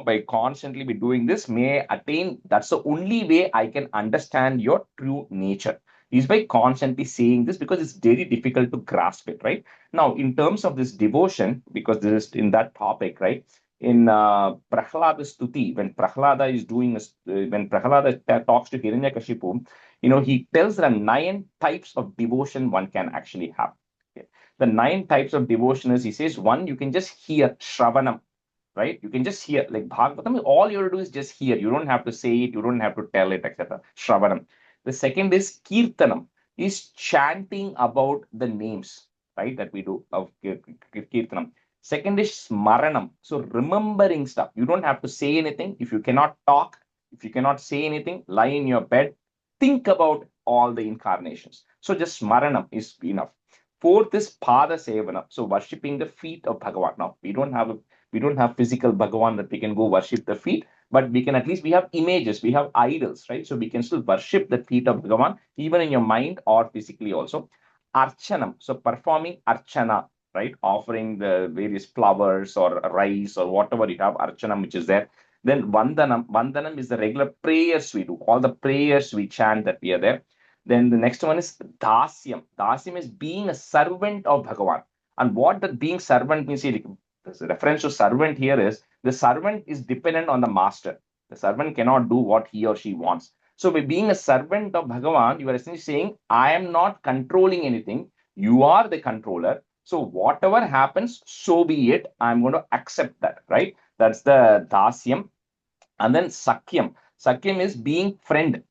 by constantly be doing this, may I attain. That's the only way I can understand your true nature, is by constantly saying this, because it's very difficult to grasp it, right? Now, in terms of this devotion, because this is in that topic, right? In Prahlada Stuti, when Prahlada is doing, when Prahlada talks to Hiranyakashipu, he tells there are 9 types of devotion one can actually have. Okay? The 9 types of devotion is, he says, one, you can just hear Shravanam, right? You can just hear, like Bhagavatam, all you have to do is just hear. You don't have to say it, you don't have to tell it, etc. Shravanam. The second is Kirtanam, is chanting about the names, right, that we do of Kirtanam. Second is Smaranam, so remembering stuff. You don't have to say anything. If you cannot talk, if you cannot say anything, lie in your bed, think about all the incarnations. So just Smaranam is enough. Fourth is Pada Sevana, so worshipping the feet of Bhagavan. Now, we don't have physical Bhagavan that we can go worship the feet, but we can at least, we have images, we have idols, right? So we can still worship the feet of Bhagavan, even in your mind or physically also. Archanam, so performing Archana, right? Offering the various flowers or rice or whatever you have, Archanam, which is there. Then Vandanam is the regular prayers we do, all the prayers we chant that we are there. Then the next one is Dasyam. Dasyam is being a servant of Bhagavan. And what that being servant means, the reference to servant here is, the servant is dependent on the master. The servant cannot do what he or she wants. So by being a servant of Bhagavan, you are essentially saying, I am not controlling anything. You are the controller. So whatever happens, so be it. I'm going to accept that, right? That's the Dasyam. And then Sakyam. Sakyam is being friend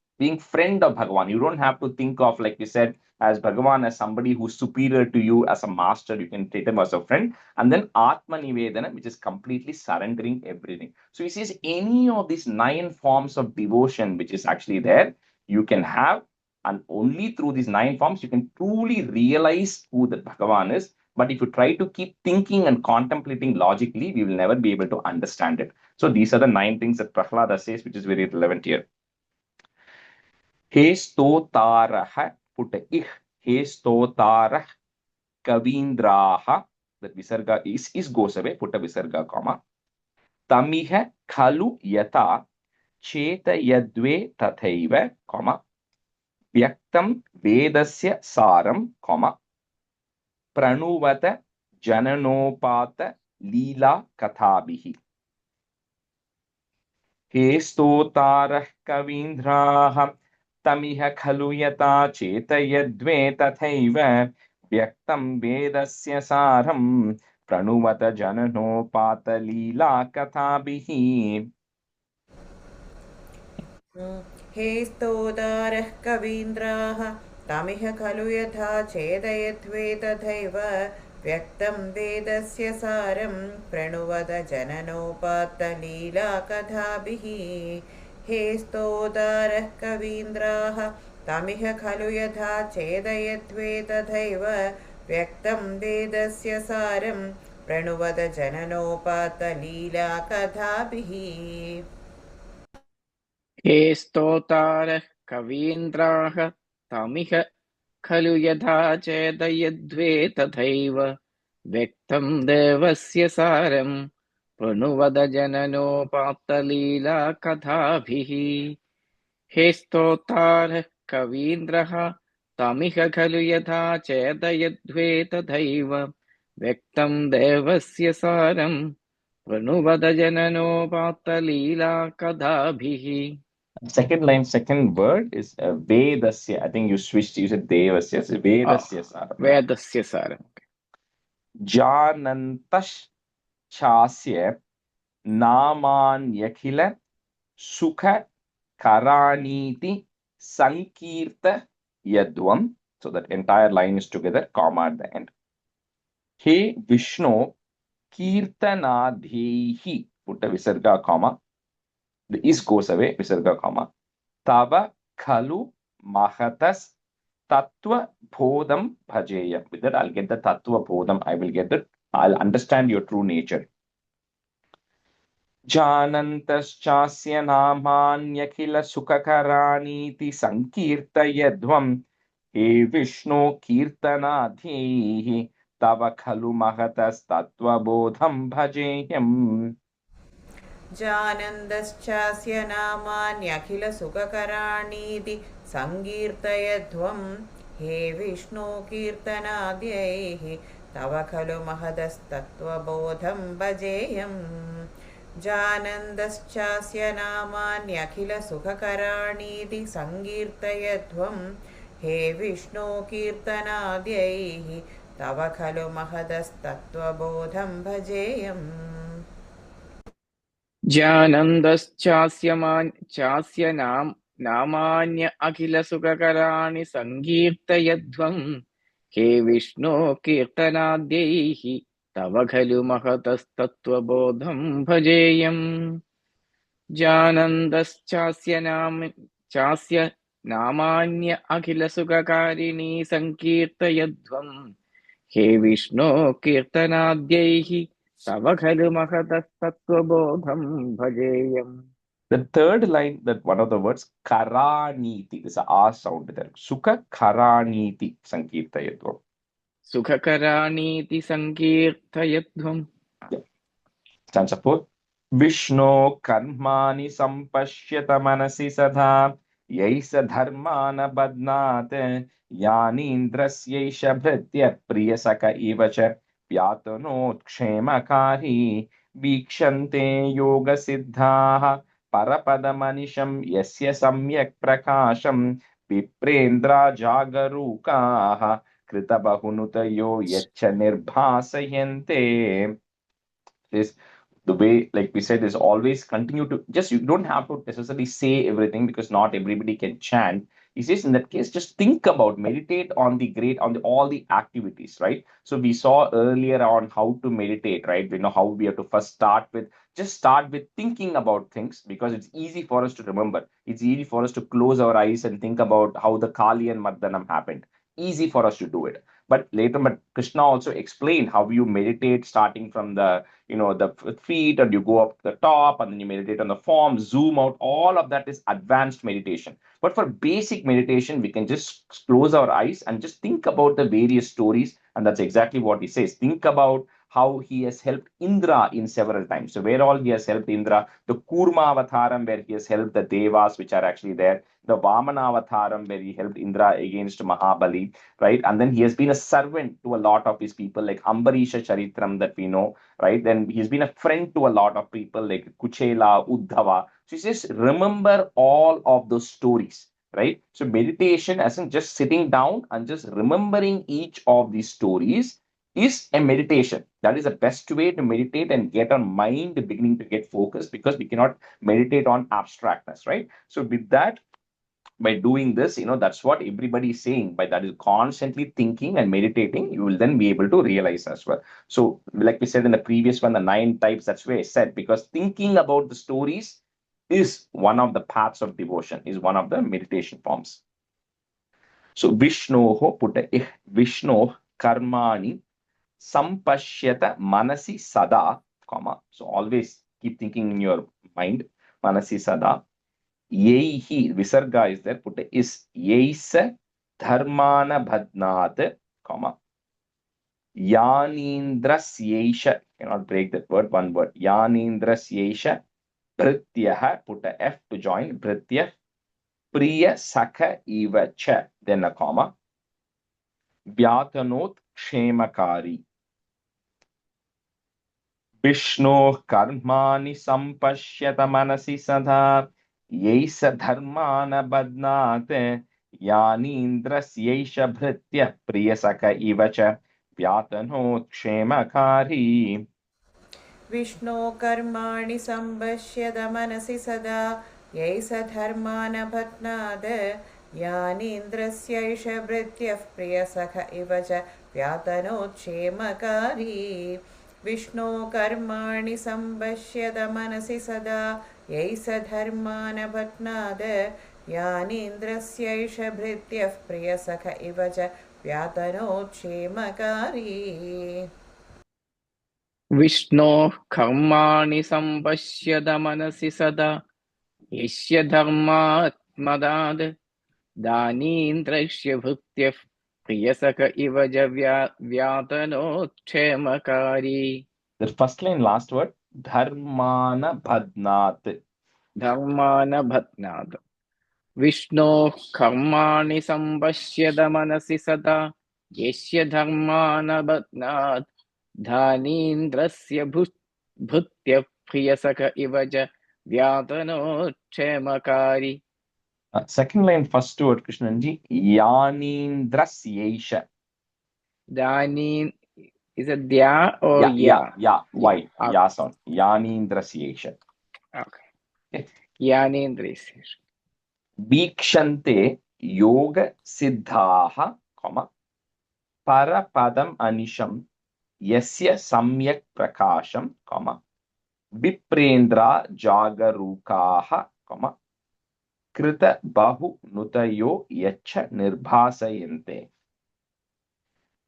of Bhagavan. You don't have to think of, like we said, as Bhagavan as somebody who's superior to you as a master. You can treat him as a friend. And then Atma Nivedana, which is completely surrendering everything. So he says any of these 9 forms of devotion which is actually there, you can have, And only through these 9 forms you can truly realize who the Bhagavan is. But if you try to keep thinking and contemplating logically, we will never be able to understand it. So these are the 9 things that Prahlada says, which is very relevant here. He stotarah put ih. He stotarah kavindraha. That visarga is goes away. Put a visarga comma. Tamiha khalu yata chetayadve tathaiva comma. Vyaktam vedasya saram comma. Pranuvata jananopata leela kathabihi. He stotarah kavindraha tamiha khalu yata chetayadve tathaiva vyaktam vedasya saram pranuvata jananopata leela kathabihi. हे स्तोदारः कवीन्द्राः तमिह खलु यथा छेदयध्वे तथैव व्यक्तं वेदस्य सारं प्रणुवद जननोपात्तलीलाकथाभिः हे स्तोदारः कवीन्द्राः तमिह खलु यथा छेदयध्वे तथैव व्यक्तं वेदस्य सारं प्रणुवद जननोपात्तलीलाकथाभिः हे स्तोतारः कवीन्द्राः तमिह खलु यथा चेदयध्वे तथैव व्यक्तं देवस्य सारं प्रणुवद जननोपात्तलीला कथाभिः हे स्तोतारः कवीन्द्रः तमिह खलु यथा चेदयध्वे तथैव व्यक्तं देवस्य सारं प्रणुवद जननोपात्तलीला कथाभिः. Second line, second word is Vedasya. I think you switched, you said Devasya. So Vedasya Saram. Vedasya Saram. Janantash Chasya Namanyakhila Sukha Karaniti Sankirta Yadvam. So that entire line is together, comma at the end. He Vishnu Kirtanadhehi. Put a visarga comma. The is goes away, visarga comma. Tava khalu mahatas tattva bodham bhajeya. With that, I'll get the tattva bodham. I'll understand your true nature. Janantaschasya namanyakhila sukakaraniti sankirtayadvam. He Vishnu kirtanadhehi. Tava khalu mahatas tattva bodham bhajeyam. जानन्दश्चास्य नामान्यखिलसुखकराणीति सङ्कीर्तयध्वं हे विष्णु कीर्तनाद्यैः तव खलु महदस्तत्त्वबोधं भजेयम् जानन्दश्चास्य नामान्यखिलसुखकराणीति सङ्कीर्तयध्वं हे विष्णु कीर्तनाद्यैः तव खलु महदस्तत्त्वबोधं भजेयम् जानन्दश्चास्य नामान्य अखिल सुखकराणि सङ्कीर्तयध्वं हे विष्णु कीर्तनाद्यैः तव खलु महतस्तत्त्वबोधं भजेयम् जानन्दश्चास्य नामान्य अखिल सुखकारिणी सङ्कीर्तयध्वं हे विष्णु कीर्तनाद्यैः तव खलु महतस्तत्त्वबोधं भजेयम्. The third line, that one of the words, karaniti, there's a R sound there. Sukha karaniti sankirtayatvam. Sukha karaniti sankirtayatvam. Stanza 4. Vishnu karmani sampashyata manasi sadha yaisa dharmana badnate yanindrasyaisha bhritya priyasaka ivacha Pyatanotkshemakari Vikshante Yoga Siddhaha Parapadamanisam Yasya Samyak Prakasham Viprendra Jagarukaha Kritabahunutayo Yacha Nirbhasayante. This the way, like we said, is always continue to just, you don't have to necessarily say everything because not everybody can chant. He says in that case, just think about, meditate on all the activities, right? So we saw earlier on how to meditate, right? We know how we have to first start with thinking about things, because it's easy for us to remember. It's easy for us to close our eyes and think about how the Kali and Mardanam happened. Easy for us to do it. But Krishna also explained how you meditate, starting from the feet, and you go up to the top, and then you meditate on the form, zoom out. All of that is advanced meditation. But for basic meditation, we can just close our eyes and just think about the various stories. And that's exactly what he says. Think about how he has helped Indra in several times. So where all he has helped Indra, the Kurma Avataram, where he has helped the Devas, which are actually there, the Vamana Avataram, where he helped Indra against Mahabali, right? And then he has been a servant to a lot of his people, like Ambarisha Charitram that we know, right? Then he's been a friend to a lot of people like Kuchela, Uddhava. So he says, remember all of those stories, right? So meditation, as in just sitting down and just remembering each of these stories, is a meditation. That is the best way to meditate and get our mind beginning to get focused, because we cannot meditate on abstractness, right? So with that, by doing this, that's what everybody is saying. By that is constantly thinking and meditating, you will then be able to realize as well. So like we said in the previous one, the 9 types, that's why I said, because thinking about the stories is one of the paths of devotion, is one of the meditation forms. So Vishnoho putta Vishno karmani sampashyata manasi sada, comma. So always keep thinking in your mind, manasi sada. Yeihi, visarga is there, put is yeisa dharmana bhadnat, comma. Yanindras cannot break that word, one word. Yanindras yesha bhrityaha, put a F to join, bhritya priya sakha eva cha, then a comma. Vyatanot kshemakari. Vishno karmani sampashyata manasi sada. Yeisa dharmana badnate yanindras bhritya priyasaka ivacha vyatanot kshemakari. विष्णो कर्माणि सम्पश्यद मनसि सदा यैष धर्मानबध्नात् यानीन्द्रस्यैष भृत्यः प्रियसख इव च व्यातनोत्क्षेमकारी विष्णो कर्माणि सम्पश्यद मनसि सदा यैष धर्मानबध्नात् यानीन्द्रस्यैष भृत्यः प्रियसख इव च व्यातनोत्क्षेमकारी विष्णोः कर्माणि सम्पश्यद मनसि सदा यस्य धर्मात्मदाद् दानीन्द्रस्य भृत्यः प्रियसख इव च व्यातनोत्क्षेमकारी. The first line, last word, dharmana bhadnat. Dharmana bhatnad. Vishno karmani sampashyada manasi sada yesya dharmana bhatnad dhanindrasya bhutya priyasaka ivaja vyatanokshemakari. Second line, first word, Krishnanji, yanindras yesha. Dhanin, is it dya or ya? Why? Okay. Ya sound. Yanindras yesha. Okay. Yanindras. Vikshante yoga siddhaha, comma, parapadam anisham yasya samyak prakasham, comma, viprendra jagarukaha, comma, krita bahu nutayo yacha nirbhasayante.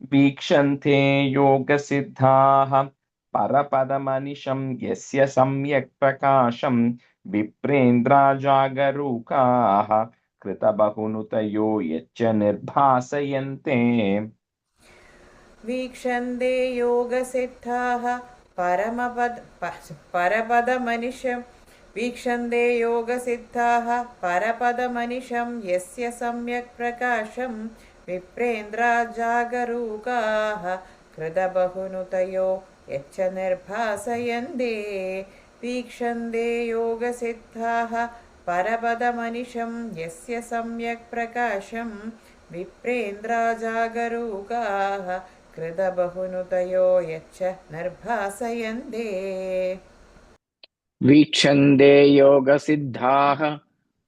Vikshante yoga siddhaha parapadam yasya samyak prakasham viprendra jagarukaha krita bahunutayo yacha nirbhasayante. वीक्षन्ते योगसिद्धाः परपदमनिशं वीक्षन्ते योगसिद्धाः परपदमनिशं यस्य सम्यक् प्रकाशं विप्रेन्द्रा जागरूकाः कृतबहुनुतयो यच्च निर्भासयन्ते वीक्षन्ते योगसिद्धाः परपदमनिशं यस्य सम्यक् प्रकाशं विप्रेन्द्रा जागरूकाः कृतबहुनुतयो यच्च निर्भासयन्ते. वीक्षन्ते योगसिद्धाः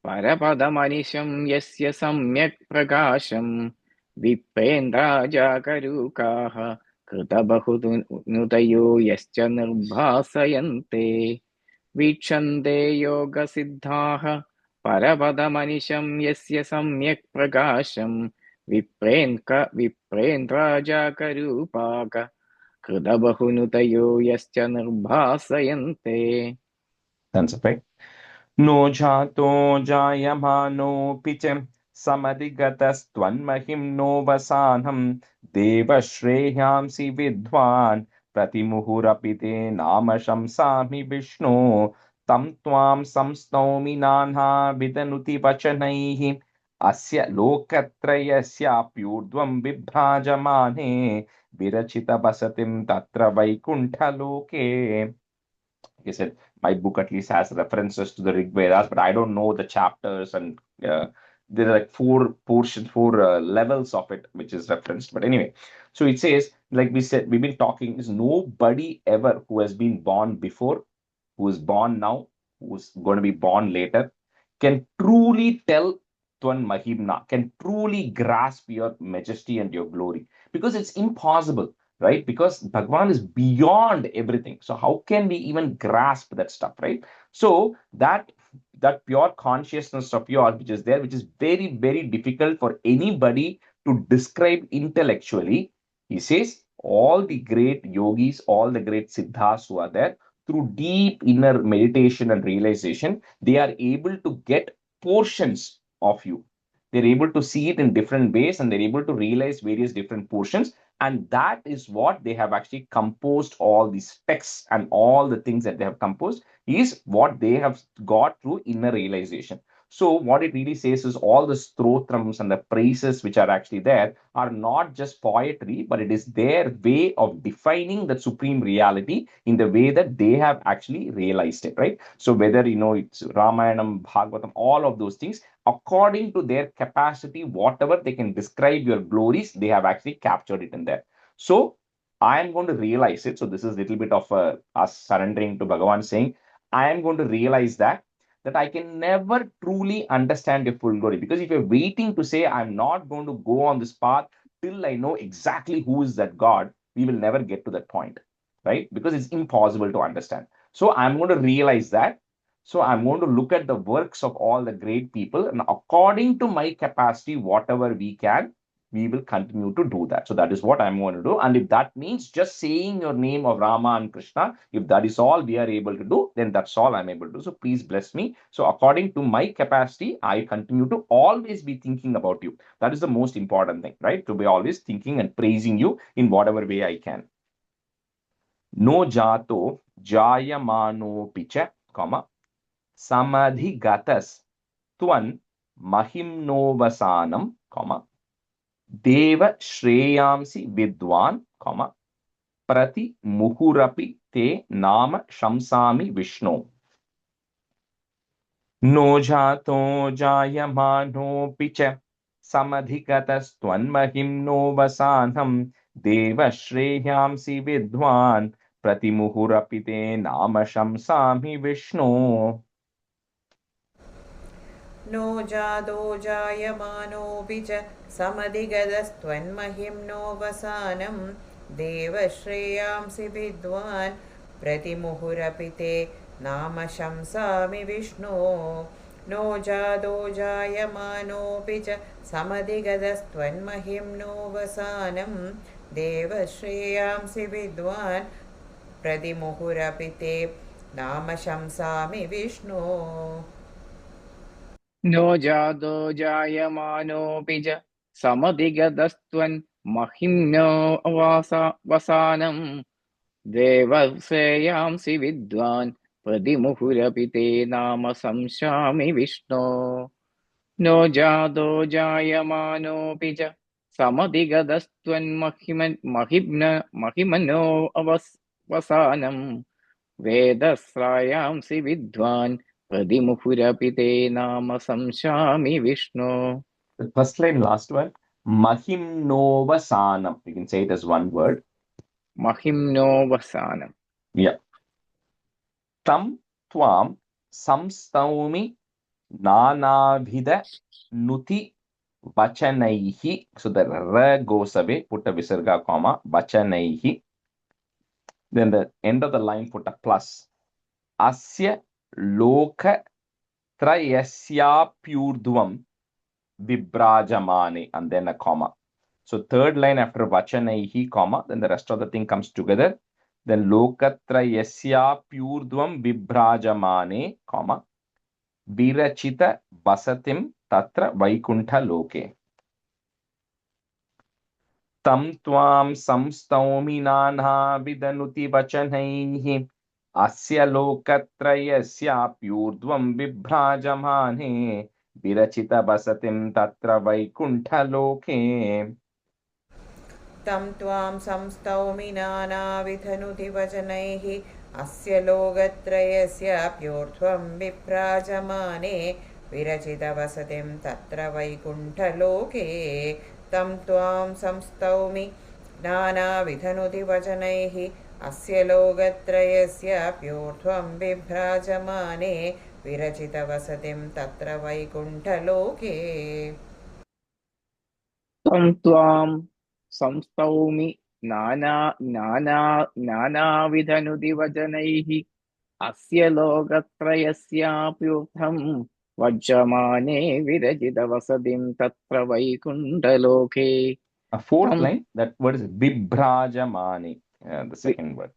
परपदमनिशं यस्य सम्यक् प्रकाशं विप्रेन्द्राजागरूकाः कृतबहुनुतयो यश्च निर्भासयन्ते वीक्षन्ते योगसिद्धाः परपदमनिशं यस्य सम्यक् प्रकाशं विप्रेन्द्राजागरूपाः कृतबहुनुतयो यश्च निर्भासयन्ते. That's right. No jato jayamanopi च समधिगतस्त्वन्महिम्नो वसानं देवश्रेयांसि विद्वान् प्रतिमुहुरपि ते नाम शंसामि विष्णो तं त्वां संस्तौमि नानाविधनुति वचनैः अस्य लोकत्रयस्याप्यूर्ध्वं विभ्राजमाने विरचितवसतिं तत्र वैकुण्ठलोके. Like I said, my book at least has references to the Rig Vedas, but I don't know the chapters, and there are like four levels of it which is referenced. But anyway, so it says, like we said, we've been talking, is nobody ever who has been born before, who is born now, who's going to be born later, can truly tell Twan Mahimna, can truly grasp your majesty and your glory, because it's impossible, right? Because Bhagwan is beyond everything. So how can we even grasp that stuff, right? So that pure consciousness of yours, which is there, which is very, very difficult for anybody to describe intellectually, he says all the great yogis, all the great siddhas who are there, through deep inner meditation and realization, they are able to get portions of you. They're able to see it in different ways, and they're able to realize various different portions. And that is what they have actually composed. All these texts and all the things that they have composed is what they have got through inner realization. So what it really says is all the stotrams and the praises which are actually there are not just poetry, but it is their way of defining the supreme reality in the way that they have actually realized it, right? So whether it's Ramayanam, Bhagavatam, all of those things, according to their capacity, whatever they can describe your glories, they have actually captured it in there. So I am going to realize it. So this is a little bit of us surrendering to Bhagavan, saying, I am going to realize that I can never truly understand your full glory. Because if you're waiting to say, I'm not going to go on this path till I know exactly who is that God, we will never get to that point, right? Because it's impossible to understand. So I'm going to realize that. So I'm going to look at the works of all the great people, and according to my capacity, whatever we can, we will continue to do that. So that is what I'm going to do. And if that means just saying your name of Rama and Krishna, if that is all we are able to do, then that's all I'm able to do. So please bless me. So according to my capacity, I continue to always be thinking about you. That is the most important thing, right? To be always thinking and praising you in whatever way I can. No jato jayamano picha, comma, samadhigatas twan mahimnovasanam, comma, deva shreyamsi vidwan, comma, prati muhurapi te nama shamsami vishnu. No jato jayamano picha samadhigatas twan mahimnovasanam deva shreyamsi vidwan prati muhurapi te nama shamsami vishnu. No jado jayamanopi च समधिगतस्त्वन्महिम्नो वसानं देवश्रेयांसि विद्वान् प्रतिमुहुरपि ते नाम शंसामि विष्णो. No jado jayamanopi च समधिगतस्त्वन्महिम्नो वसानं देवश्रेयांसि विद्वान् प्रतिमुहुरपि ते नाम शंसामि विष्णो. No jado jayamanopi च समधिगतस्त्वन् महिम्नो vasanam devaseyamsi vidwan pradimuhurapि te nama samshami vishno. No jado jayamanopi च समधिगतस्त्वन् mahimno vasanam vedasrayamsi vidwan pradimuhurapि te nama samshami vishno. The first line, last one, mahimnovasanam. You can say it as one word. Mahimno vasanam. Yeah. Tam tvam samstaumi nanavida nuti vachanaihi. So the ra goes away, put a visarga comma, vachanaihi. Then the end of the line, put a plus. Asya loka trayasya vibrajamane, and then a comma. So third line after vachanaihi comma, then the rest of the thing comes together. Then lokatrayasya vibrajamane comma virachita basatim tatra vaikuntha loke. Tam tvam samstaumi nana vidanuti vachanaihi asya lokatrayasya vibrajamane virachita basatim tatra vaikuntha loke. तं त्वां संस्तौमि नानाविधनुति वचनैः अस्य लोकत्रयस्याप्योर्ध्वं विभ्राजमाने विरचितवसतिं तत्र वैकुण्ठलोके तं त्वां संस्तौमि नानाविधनुति वचनैः अस्य लोकत्रयस्याप्योर्ध्वं विभ्राजमाने विरचितवसतिं तत्र वैकुण्ठलोके तं त्वां संस्तौमि नानाविधनुदिवचनैः अस्य लोकत्रयस्याप्युर्थं वज्रमाने विरचितवसतिं तत्र वैकुण्ठलोके. A fourth line, that word is vibrajamane, the second word.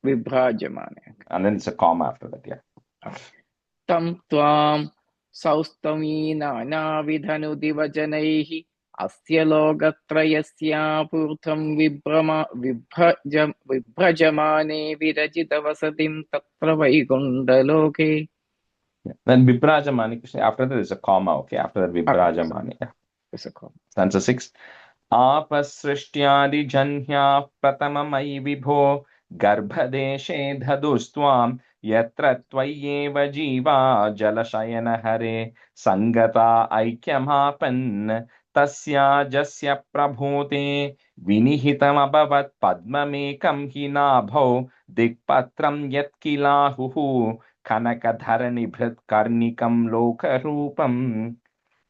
Vibrajamane. And then it's a comma after that, yeah. Tam tvam saustami nanavidhanudivajanaihi asya lokatrayasyaputham vibrajamane virajitavasatim tatra vaikundaloke. Yeah. Then vibrajamane, after that is a comma, okay? After that vibrajamane, yeah. It's a comma. Stanza 6. आपसृष्ट्यादि जन्ह्या प्रथममयि विभो गर्भदेशे धदुस्त्वां यत्र त्वय्येव जीवा जलशयन हरे संगता ऐक्यमापन् तस्याजस्य प्रभूते विनिहितमभवत् पद्ममेकं हि नाभौ दिक्पत्रं यत्किलाहुः कनकधरणिभृत्कर्णिकं लोकरूपम्.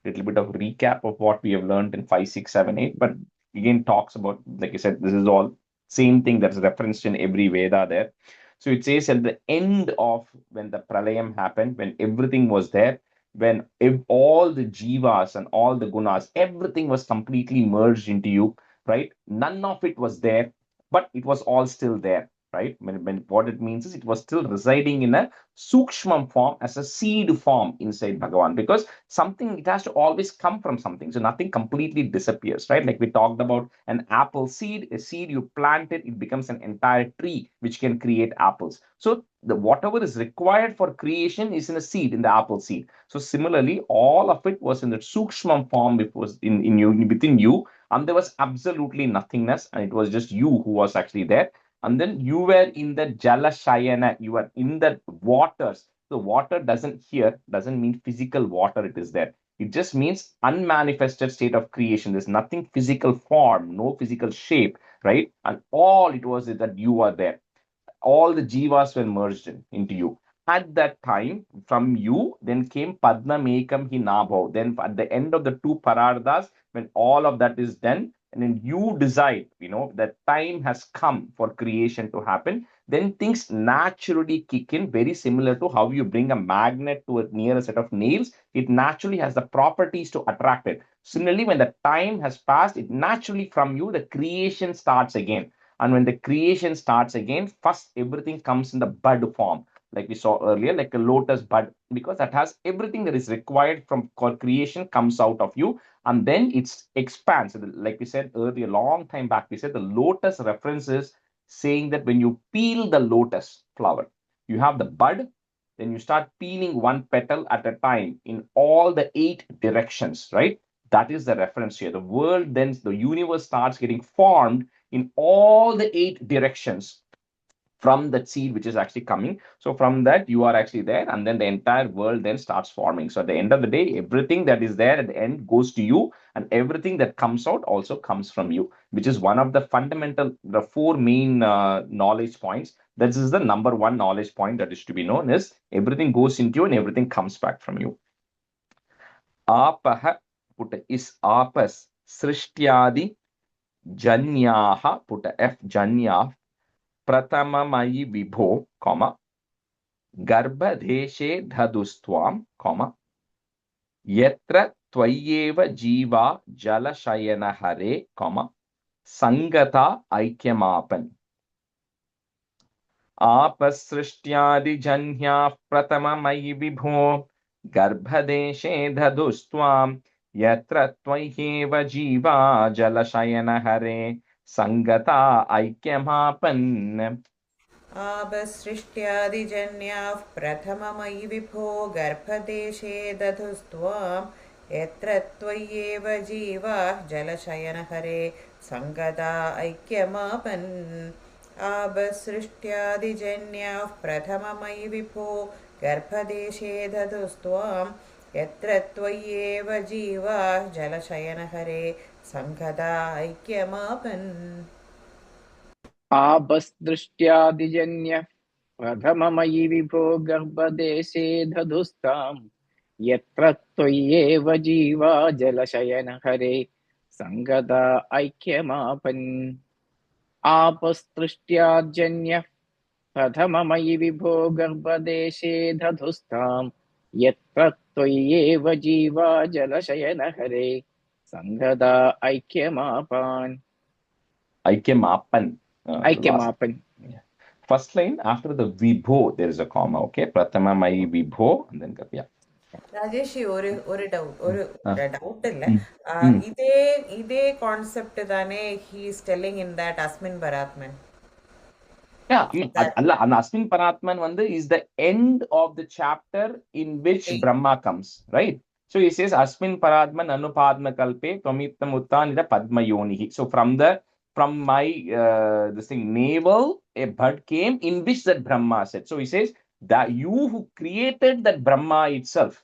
Little bit of recap of what we have learned in 5, 6, 7, 8, but again talks about, like I said, this is all same thing that's referenced in every Veda there. So it says at the end of when the pralayam happened, when everything was there, when all the jivas and all the gunas, everything was completely merged into you, right? None of it was there, but it was all still there, right? When what it means is it was still residing in a sukshmam form, as a seed form inside Bhagavan, because something, it has to always come from something. So nothing completely disappears, right? Like we talked about an apple seed, a seed you plant it becomes an entire tree which can create apples. So the whatever is required for creation is in a seed, in the apple seed. So similarly, all of it was in the sukshmam form, it was in you, within you, and there was absolutely nothingness, and it was just you who was actually there. And then you were in the Jalashayana, you were in the waters. The water doesn't mean physical water, it is there. It just means unmanifested state of creation. There's nothing physical form, no physical shape, right? And all it was is that you are there. All the jivas were merged into you. At that time, from you, then came Padma Mekam Hi Nabhav. Then at the end of the two Parardas, when all of that is done, and then you decide, that time has come for creation to happen, then things naturally kick in, very similar to how you bring a magnet to near a set of nails. It naturally has the properties to attract it. Similarly, when the time has passed, it naturally from you, the creation starts again. And when the creation starts again, first everything comes in the bud form, like we saw earlier, like a lotus bud, because that has everything that is required for creation comes out of you, and then it expands. Like we said earlier, a long time back, we said the lotus references saying that when you peel the lotus flower, you have the bud, then you start peeling one petal at a time in all the 8 directions, right? That is the reference here. The world, then the universe starts getting formed in all the 8 directions from that seed which is actually coming. So from that you are actually there, and then the entire world then starts forming. So at the end of the day, everything that is there at the end goes to you, and everything that comes out also comes from you, which is one of the fundamental, the 4 main knowledge points This is the number one knowledge point that is to be known is everything goes into you and everything comes back from you. Apaha put is apas srishtyadi janyaha put f janya pratamamayi vibho, comma garbhadeshe dhadustvam, comma yatra tvayeva jiva jalashayana hare, comma sangata aikyamapan. आपसृष्ट्यादिजन्याः प्रथममयि विभो गर्भदेशे धदुस्त्वां यत्र त्वय्येव जीवा जलशयनहरे सङ्गता ऐक्यमापन्. आपसृष्ट्यादिजन्याः प्रथममयि विभो गर्भदेशे दधुस्त्वां यत्र त्वय्येव जीवाः जलशयनहरे सङ्गता ऐक्यमापन्. आपसृष्ट्यादिजन्याः प्रथममयि विभो गर्भदेशे दधुस्त्वां यत्र त्वय्येव जीवाः जलशयनहरे सङ्गता ऐक्यमापन्. आपसृष्ट्यादिजन्यः प्रथममयि विभो गर्भदेशे दधुस्तां यत्र त्वय्येव जीवा जलशयनहरे सङ्गता ऐक्यमापन्. आपसृष्ट्याजन्यः प्रथममयि विभो गर्भदेशे दधुस्तां यत्र त्वय्येव जीवा जलशयनहरे सङ्गता ऐक्यमापन्. Aikyamapan. Aikyamapan. First line after the vibho there is a comma. Okay, pratamamayi vibho and then yeah. ராஜேஷி ஒரு டவுட் இல்ல இதே கான்செப்ட் தானே he is telling in that asmin paratman. Yeah, and Asmin Paratman is the end of the chapter in which Brahma comes, right? So he says Asmin Paratman Anupadma Kalpe Tvamitam Uttanida Padma Yonihi. So from my this thing navel a bud came in which that Brahma said. So he says that you who created that Brahma itself,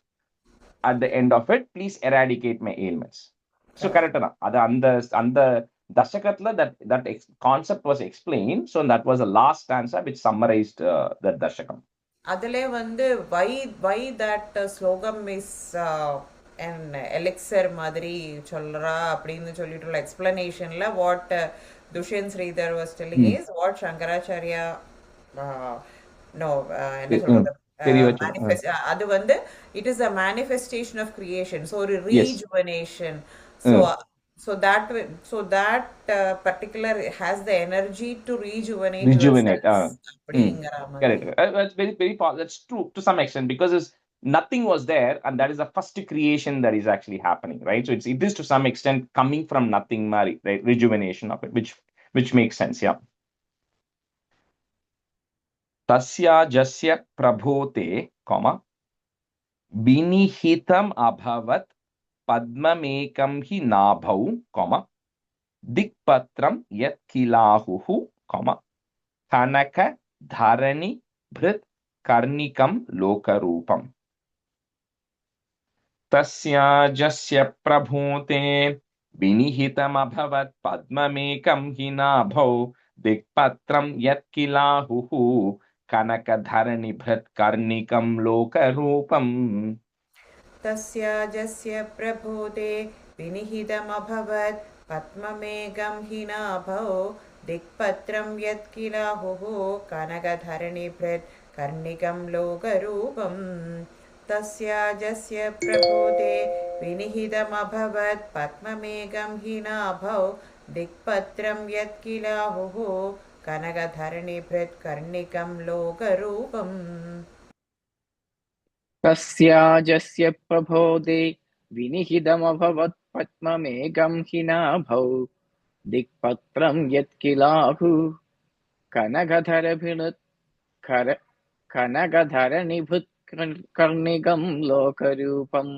at the end of it, please eradicate my ailments. So correct na and the Dasakatla that concept was explained. So that was the last stanza which summarized that Dasakam. Adale why that slogam is an elixir madri cholra appadinu sollitu explanation la what Dushyant Sridhar was telling is what Shankaracharya manifest it is a manifestation of creation, so rejuvenation. So that particular has the energy to rejuvenate yourself. Correct. That's very that's true to some extent because nothing was there and that is the first creation that is actually happening, right? So it is to some extent coming from nothing, right? Rejuvenation of it, which makes sense. Yeah. Tasya jasya prabhote, comma binihitam abhavat padmamekam hi nabhau, comma dikpatram yat kilahuhu, comma kanaka dharani bhrit karnikam lokarupam. Tasya jasya prabhote binihitam abhavat padmamekam hi nabhau dikpatram yat kilahuhu kanaka dharani bhrit karnikam lokarupam. Tasya jasya prabhote vinihidam abhavat padmamegam hinabhau dikpatram yat kilahuhu kanakadharani bhrit karnikam lokarupam. Tasya jasya prabhote vinihidam abhavat padmamegam hinabhau dikpatram yat kilahuhu kanakadharani bhrit karnikam lokarupam. तस्याजस्य प्रबोधे विनिहितमभवत् पद्ममेघं हिनाभौ दिक्पत्रं यत्किलाहु कनकधरणिभृत्कर्णिकं लोकरूपम्.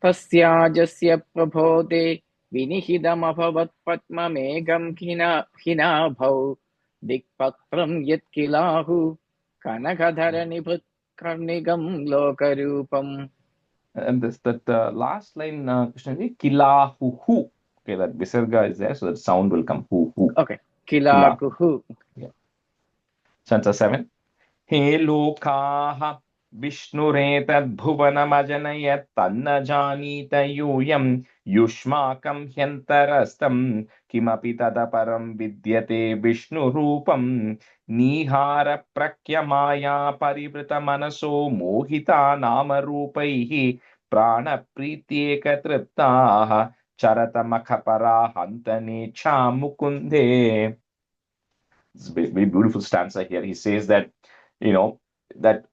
तस्याजस्य प्रबोधे विनिहितमभवत् पद्ममेघं हिनाभौ दिक्पत्रं यत्किलाहु कनकधरणिभृत् Karnigam lokarupam. And that last line, Krishnaji, kilahuhu. Okay, that visarga is there, so that sound will come. Hu. Okay, kilahuhu. Yeah. Stanza 7. He lokaha Vishnuretadbhuvanamajanayath tanna janita yuyam yushmakam hyantarastam kimapi tadaparam vidyate Vishnu rupam nihara prakyamaya parivrita manaso mohita nama rupaihi prana prityeka triptaha charatamakapara hantane cha mukunde. It's a very beautiful stanza here. He says that, that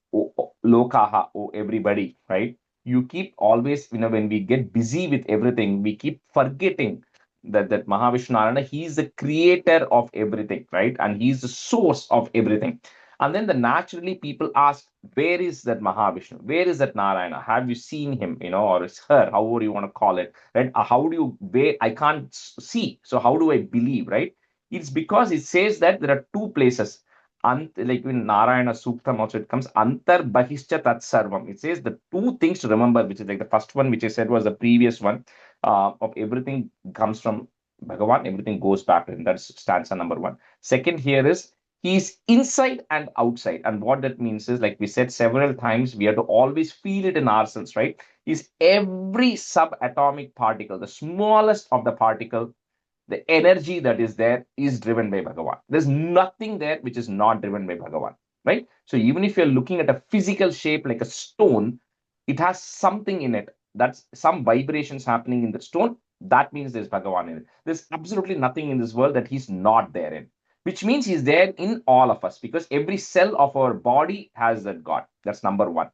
lokaha, everybody, right? You keep always, when we get busy with everything, we keep forgetting that Mahavishnu Narayana, he is the creator of everything, right? And he is the source of everything. And then naturally people ask, where is that Mahavishnu? Where is that Narayana? Have you seen him, or it's her, however you want to call it, right? Where I can't see. So how do I believe, right? It's because it says that there are two places. Like in Narayana Suktam also it comes Antar Bahischa Tat Sarvam. It says the two things to remember, which is like the first one, which I said was the previous one, of everything comes from Bhagavan, everything goes back to him. That's stanza number 1. Second here is he's inside and outside. And what that means is, like we said several times, we have to always feel it in ourselves, right? Is every subatomic particle, the smallest of the particle, the energy that is there is driven by Bhagavan. There's nothing there which is not driven by Bhagavan, right? So even if you're looking at a physical shape like a stone, it has something in it. That's some vibrations happening in the stone. That means there's Bhagavan in it. There's absolutely nothing in this world that he's not there in, which means he's there in all of us, because every cell of our body has that God. That's number 1.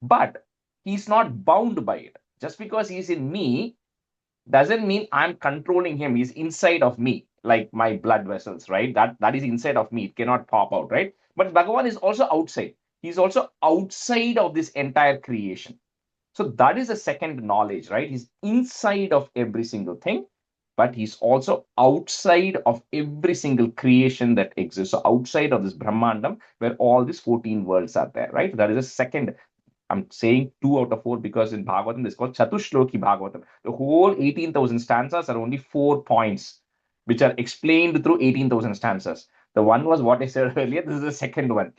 But he's not bound by it. Just because he's in me doesn't mean I'm controlling him. He's inside of me, like my blood vessels, right? That is inside of me. It cannot pop out, right? But Bhagavan is also outside. He's also outside of this entire creation. So that is the second knowledge, right? He's inside of every single thing, but he's also outside of every single creation that exists. So outside of this Brahmandam, where all these 14 worlds are there, right? That is the second. I'm saying 2 out of 4 because in Bhagavatam, this is called Chatushloki Bhagavatam. The whole 18,000 stanzas are only 4 points, which are explained through 18,000 stanzas. The one was what I said earlier. This is the second one.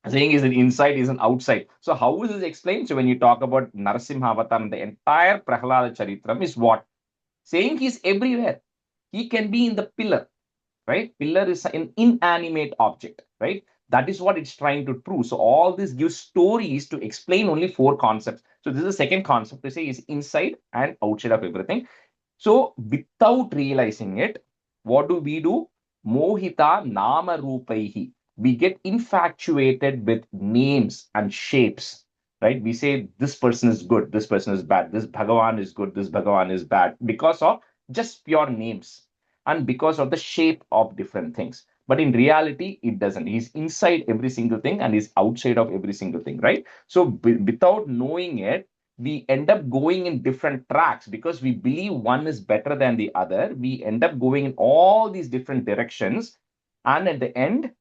Saying is an inside, is an outside. So how is this explained? So when you talk about Narasimha Avatam, the entire Prahlada Charitram is what? Saying he's everywhere. He can be in the pillar, right? Pillar is an inanimate object, right? That is what it's trying to prove. So all this gives stories to explain only 4 concepts. So this is the second concept to say is inside and outside of everything. So without realizing it, what do? Mohita nama rupaihi. We get infatuated with names and shapes, right? We say this person is good, this person is bad, this Bhagavan is good, this Bhagavan is bad, because of just pure names and because of the shape of different things. But in reality, it doesn't. He's inside every single thing and he's outside of every single thing, right? So without knowing it, we end up going in different tracks because we believe one is better than the other. We end up going in all these different directions. And at the end,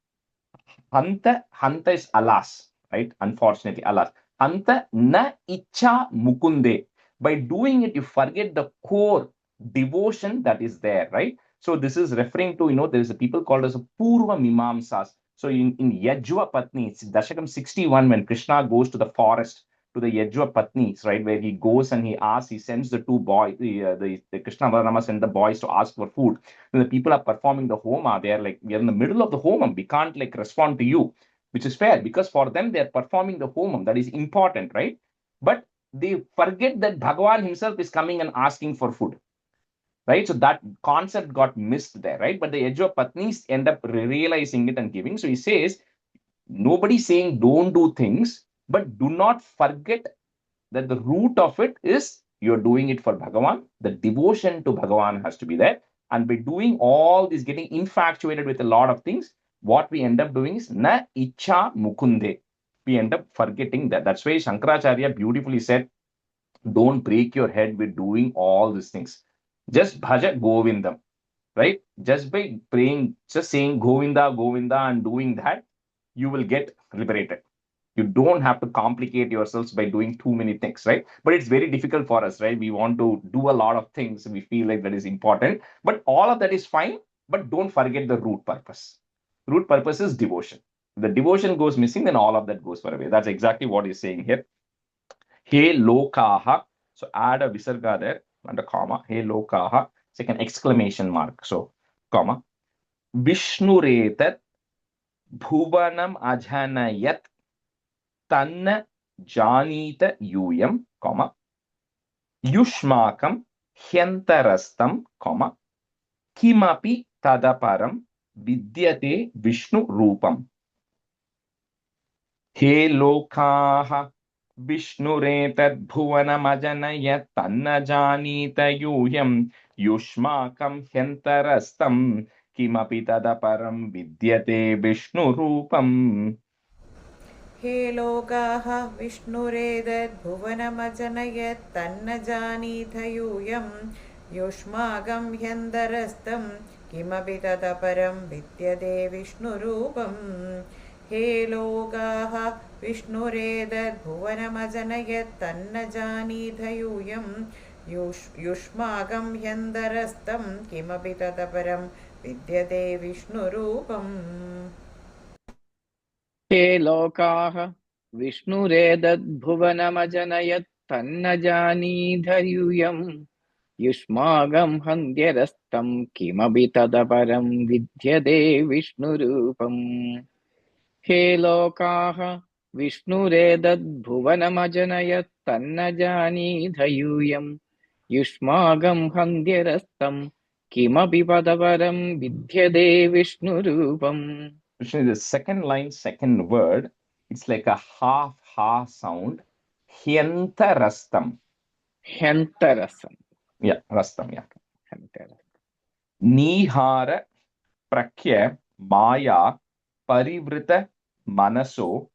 Hanta is alas, right? Unfortunately, alas. Hanta na icha mukunde. By doing it, you forget the core devotion that is there, right? So this is referring to, there is a people called as a Purva Mimamsas. So in Yajva Patni, it's Dasakam 61, when Krishna goes to the forest, to the Yajva Patnis, right, where he goes and he sends the 2 boys, the Krishna Balarama send the boys to ask for food. When the people are performing the Homa, they are like, we are in the middle of the Homam, we can't like respond to you, which is fair because for them, they are performing the Homam. That is important, right? But they forget that Bhagavan himself is coming and asking for food. Right, so that concept got missed there, right? But the Yajva Patnis end up realizing it and giving. So he says, nobody's saying don't do things, but do not forget that the root of it is you're doing it for Bhagavan. The devotion to Bhagavan has to be there. And by doing all this, getting infatuated with a lot of things, what we end up doing is na icha mukunde. We end up forgetting that. That's why Shankaracharya beautifully said, don't break your head with doing all these things. Just bhaja Govindam, right? Just by praying, just saying Govinda, Govinda and doing that, you will get liberated. You don't have to complicate yourselves by doing too many things, right? But it's very difficult for us, right? We want to do a lot of things. We feel like that is important, but all of that is fine. But don't forget the root purpose. Root purpose is devotion. the devotion goes missing, then all of that goes far away. That's exactly what he's saying here. He lokaha. So add a visarga there and a comma. He lokaha. Second exclamation mark. So comma. Vishnuretat bhuvanam ajhanayat tanna janita yuyam, comma. Yushmakam hyantarastam, comma. Kimapi tadaparam vidyate Vishnu rupam. He lokaha Vishnuretad bhuvanamajanayat tanna janita yuyam yushmakam hyantarastam kimapi tadaparam vidyate Vishnu rupam. हे लोकाः विष्णुरेतद्भुवनमजनयत् तन्न जानीथ यूयं युष्माकं ह्यन्तरस्तं किमपि तदपरं विद्यते विष्णुरूपम् हे लोकाः विष्णुरेतद्भुवनमजनयत् तन्न जानीथ यूयं युष्माकं ह्यन्तरस्तं किमपि तदपरं विद्यते विष्णुरूपम् हे लोकाः विष्णुरेतद्भुवनमजनयत् तन्न जानीथ यूयं युष्माकं हन्त्यरस्तं किमपि तदपरं विद्यते विष्णुरूपम् हे लोकाः विष्णुरेतद्भुवनमजनयत् तन्न जानीथ यूयं युष्माकं हन्त्यरस्तं किमपि तदपरं विद्यते विष्णुरूपम्. Krishna, the second line, second word, it's like a half sound. Hyantarastam. Hyantarasam. Yeah, rastam, yeah. Hyantarasam. Nihara prakya maya parivrita manaso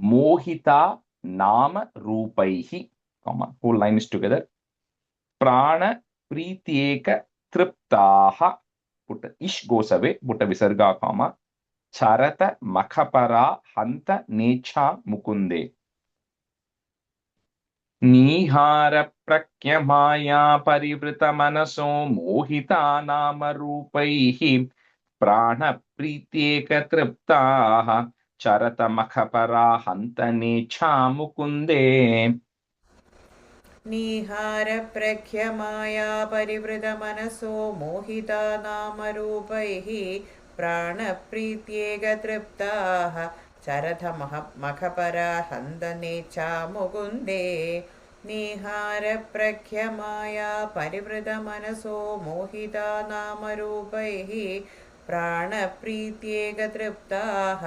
mohita nama rupaihi, comma. Whole line is together. Prana pritieka triptaha. Put a ish goes away. Put a visarga, comma. Charata makhapara hanta necha mukunde. Nihara prakyamaya parivrita manaso mohita nama rupaihi prana pritieka triptaha charata makhapara hanta necha mukunde. निहार प्रख्यमाया परिवृतमनसो मोहिता नामरूपैः प्राणप्रीत्येकतृप्ताः चरथमखपरा हन्तनेच्छा मुकुन्दे निहार प्रख्यमाया परिवृतमनसो मोहिता नामरूपैः प्राणप्रीत्येकतृप्ताः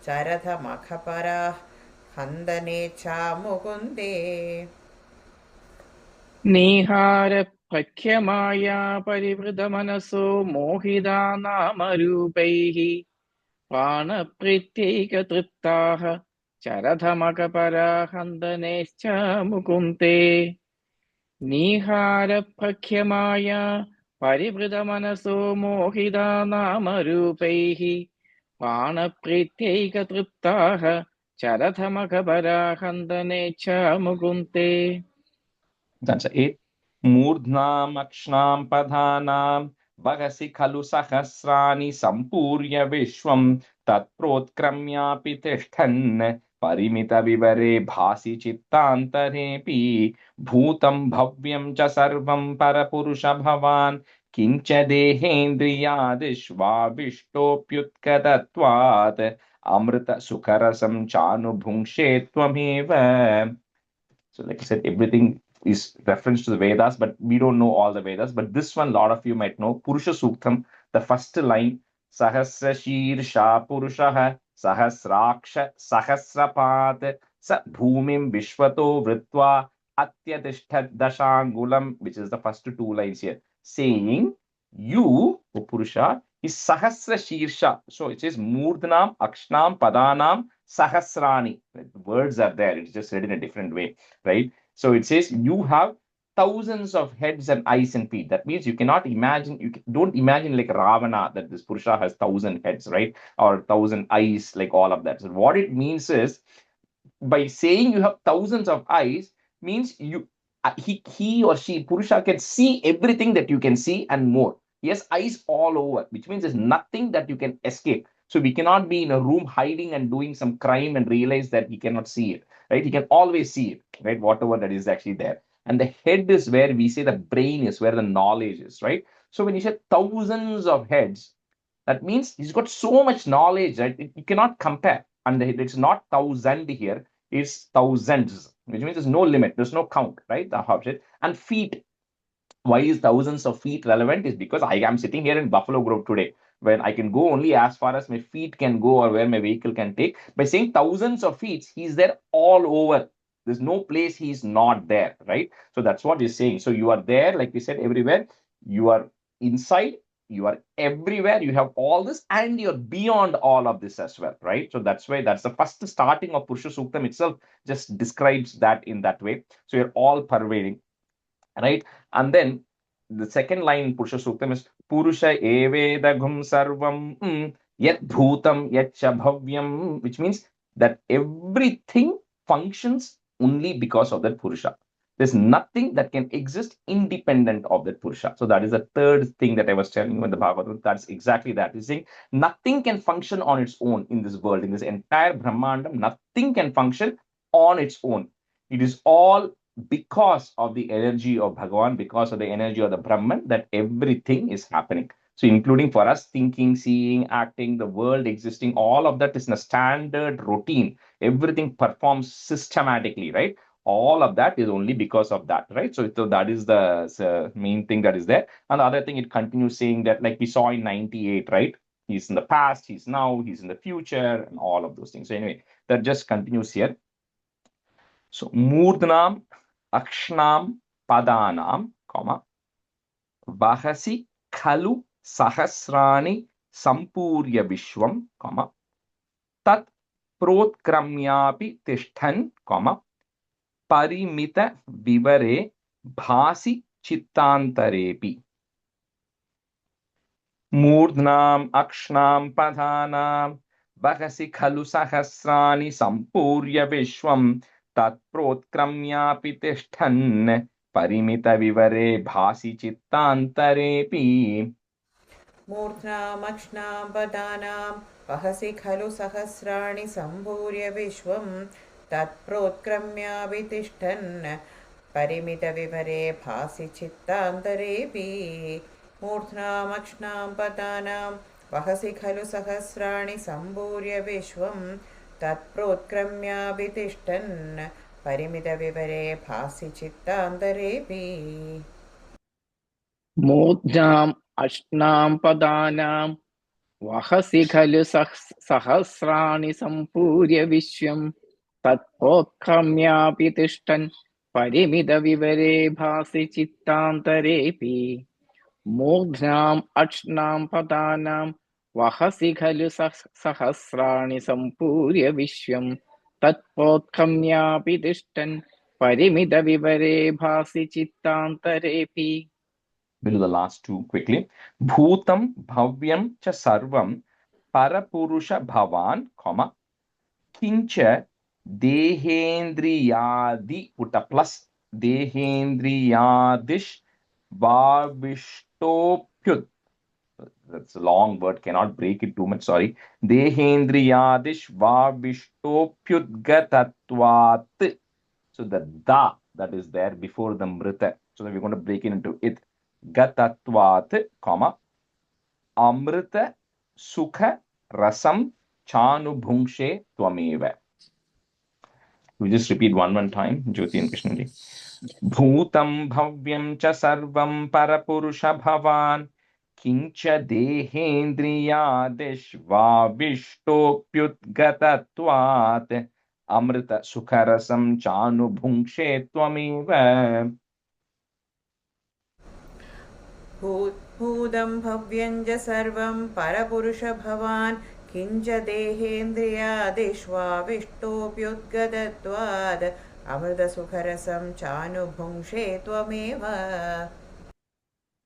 चरथमखपरा हन्तनेच्छा मुकुन्दे निहार प्रख्यमाया परिवृतमनसो मोहिता नामरूपैः प्राणप्रीत्यैकतृप्ताः चरथमखपरा हन्तनेश्च मुकुन्दे निहार प्रख्यमाया परिवृतमनसो मोहिता नामरूपैः प्राणप्रीत्यैकतृप्ताः चरथमखपरा हन्तनेश्च मुकुन्दे. That's it. Murdhnam akshnam padhanam vagasi khalu sahasrani sampurya vishwam tat protkramyapi tishthan parimita vivare bhasi chittaantarepi bhutam bhavyam cha sarvam parapurusha bhavan kincha dehendriyadishva vishtopyutkatatvat amrita sukharasam chanubhungshe tvameva. So like I said, everything is reference to the Vedas, but we don't know all the Vedas. But this one, a lot of you might know. Purusha Suktam, the first line, Sahasra Shirsha Purushaha, Sahasraksha Sahasrapat, Sa Bhumim Vishwato Vritva, Atyadishta Dashangulam, which is the first two lines here, saying, you, O Purusha, is Sahasra Shirsha. So it says Murdhanam, Akshnam, Padanam, Sahasrani. The words are there. It's just read in a different way, right? So it says you have thousands of heads and eyes and feet. That means you cannot imagine, don't imagine like Ravana, that this Purusha has 1,000 heads, right? Or 1,000 eyes, like all of that. So what it means is, by saying you have thousands of eyes, means you, he or she, Purusha, can see everything that you can see and more. He has eyes all over, which means there's nothing that you can escape. So we cannot be in a room hiding and doing some crime and realize that he cannot see it, right? He can always see it, right? Whatever that is actually there. And the head is where we say the brain is, where the knowledge is, right? So when you say thousands of heads, that means he's got so much knowledge, right? You cannot compare. And it's not thousand here, it's thousands, which means there's no limit, there's no count, right? The object. And feet. Why is thousands of feet relevant? Is because I am sitting here in Buffalo Grove today, when I can go only as far as my feet can go or where my vehicle can take. By saying thousands of feet, he's there all over. There's no place he's not there, right? So that's what he's saying. So you are there, like we said, everywhere. You are inside, you are everywhere. You have all this, and you're beyond all of this as well, right? So that's why that's the first starting of Purusha Suktam itself, just describes that in that way. So you're all pervading, right? And then the second line in Purusha Suktam is Purusha evedagum sarvam yat bhutam yat cha bhavyam, which means that everything functions only because of that Purusha. There's nothing that can exist independent of that Purusha. So that is the third thing that I was telling you in the Bhagavatam. That's exactly that. He's saying nothing can function on its own in this world, in this entire Brahmandam. Nothing can function on its own. It is all because of the energy of Bhagavan, because of the energy of the Brahman, that everything is happening. So including for us, thinking, seeing, acting, the world existing, all of that is in a standard routine. Everything performs systematically, right? All of that is only because of that, right? So that is the main thing that is there. And the other thing, it continues saying that, like we saw in 98, right? He's in the past, he's now, he's in the future, and all of those things. So anyway, that just continues here. So Murdnam Akshnam Padanam, comma, Bahasi Khalu Sahasrani Sampurya Vishwam, comma, Tat Protkramyapi Tishthan, comma, Parimita Vivare Bhasi Chittantarepi. Murdnam Akshnam Padhanam Bahasi Khalu Sahasrani Sampurya Vishwam Tat Protkramyapi Tishthan Parimita Vivare Bhasi Chittantarepi. Murthnam akshnam padanam vahasi khalu sahasrani sambhurya vishwam tat protkramya vitishtan parimita vivare bhasi chittantarepi. Murthnam akshnam padanam vahasi khalu sahasrani sambhurya vishwam tat protkramya vitishtan parimita vivare bhasi chittantarepi. Mudjam Ashnam Padanam Vahasi Khalu Sahasrani Sampurya Vishwam Tatpotkamyapi Tishtan Parimida Vivare Bhasi Chittantarepi. Mudjam Ashnam Padanam Vahasi Khalu Sahasrani Sampurya Vishwam Tatpotkamyapi Tishtan Parimida Vivare Bhasi Chittantarepi. Below the last two quickly. Bhutam bhavyam cha sarvam parapurusha bhavan, comma, kincha dehendriyadi, put a plus, dehendriyadish vavistopyut. That's a long word, cannot break it too much, sorry. Dehendriyadish vavistopyut gatatvat. So the da that is there before the mrita. So we're going to break it into it. Gatatvat, comma, amrita sukha rasam chanubhungshe tvameva. We just repeat one time, Jyoti and Krishnaji. Bhutam bhavyam cha sarvam parapurusha bhavan kincha dehendriyadish vavistopyut gatatvat amrita sukha rasam chanubhungshe tvameva. Bhudam bhavyanja sarvam parapurusha bhavan kincha dehendriyadishva vishtopyudgadatvad amrita sukharasam chanubhungshe tvameva.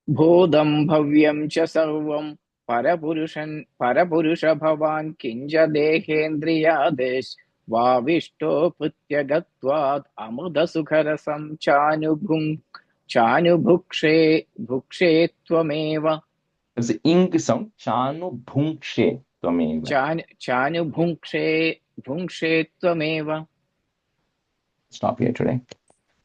Bhodam bhavyam cha sarvam parapurusha bhavan kinja dehendriyadesh vavishto prityagatvat amrita sukharasam chanubhukshe tvameva. There's the ing sound, chanu bhunkshe. त्वमेव. चानुभुङ्क्षे त्वमेव. Stop here today.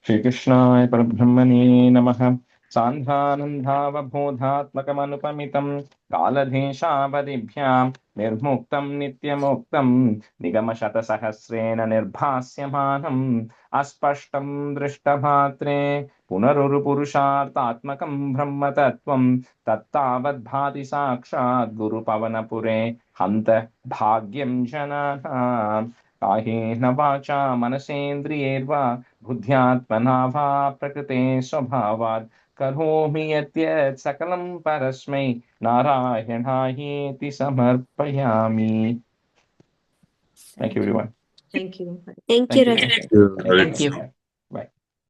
Shri Krishnaya Parabrahmane Namaha. सान्ध्यानन्दावबोधात्मकमनुपमितं कालधेशावधिभ्यां निर्मुक्तं नित्यमुक्तं निगमशतसहस्रेण निर्भास्यमानम् अस्पष्टं दृष्टमात्रे पुनरुरुपुरुषार्थात्मकं ब्रह्मतत्त्वं तत्तावद्भाति साक्षात् गुरुपवनपुरे हन्त भाग्यं जनानां कायेन वाचा मनसेन्द्रियैर्वा बुद्ध्यात्मना वा प्रकृते स्वभावात् करोमि यद्यत् सकलं परस्मै नारायणायेति समर्पयामि. Thank you, everyone. Thank you. Thank you, Thank you. Raja. Thank you.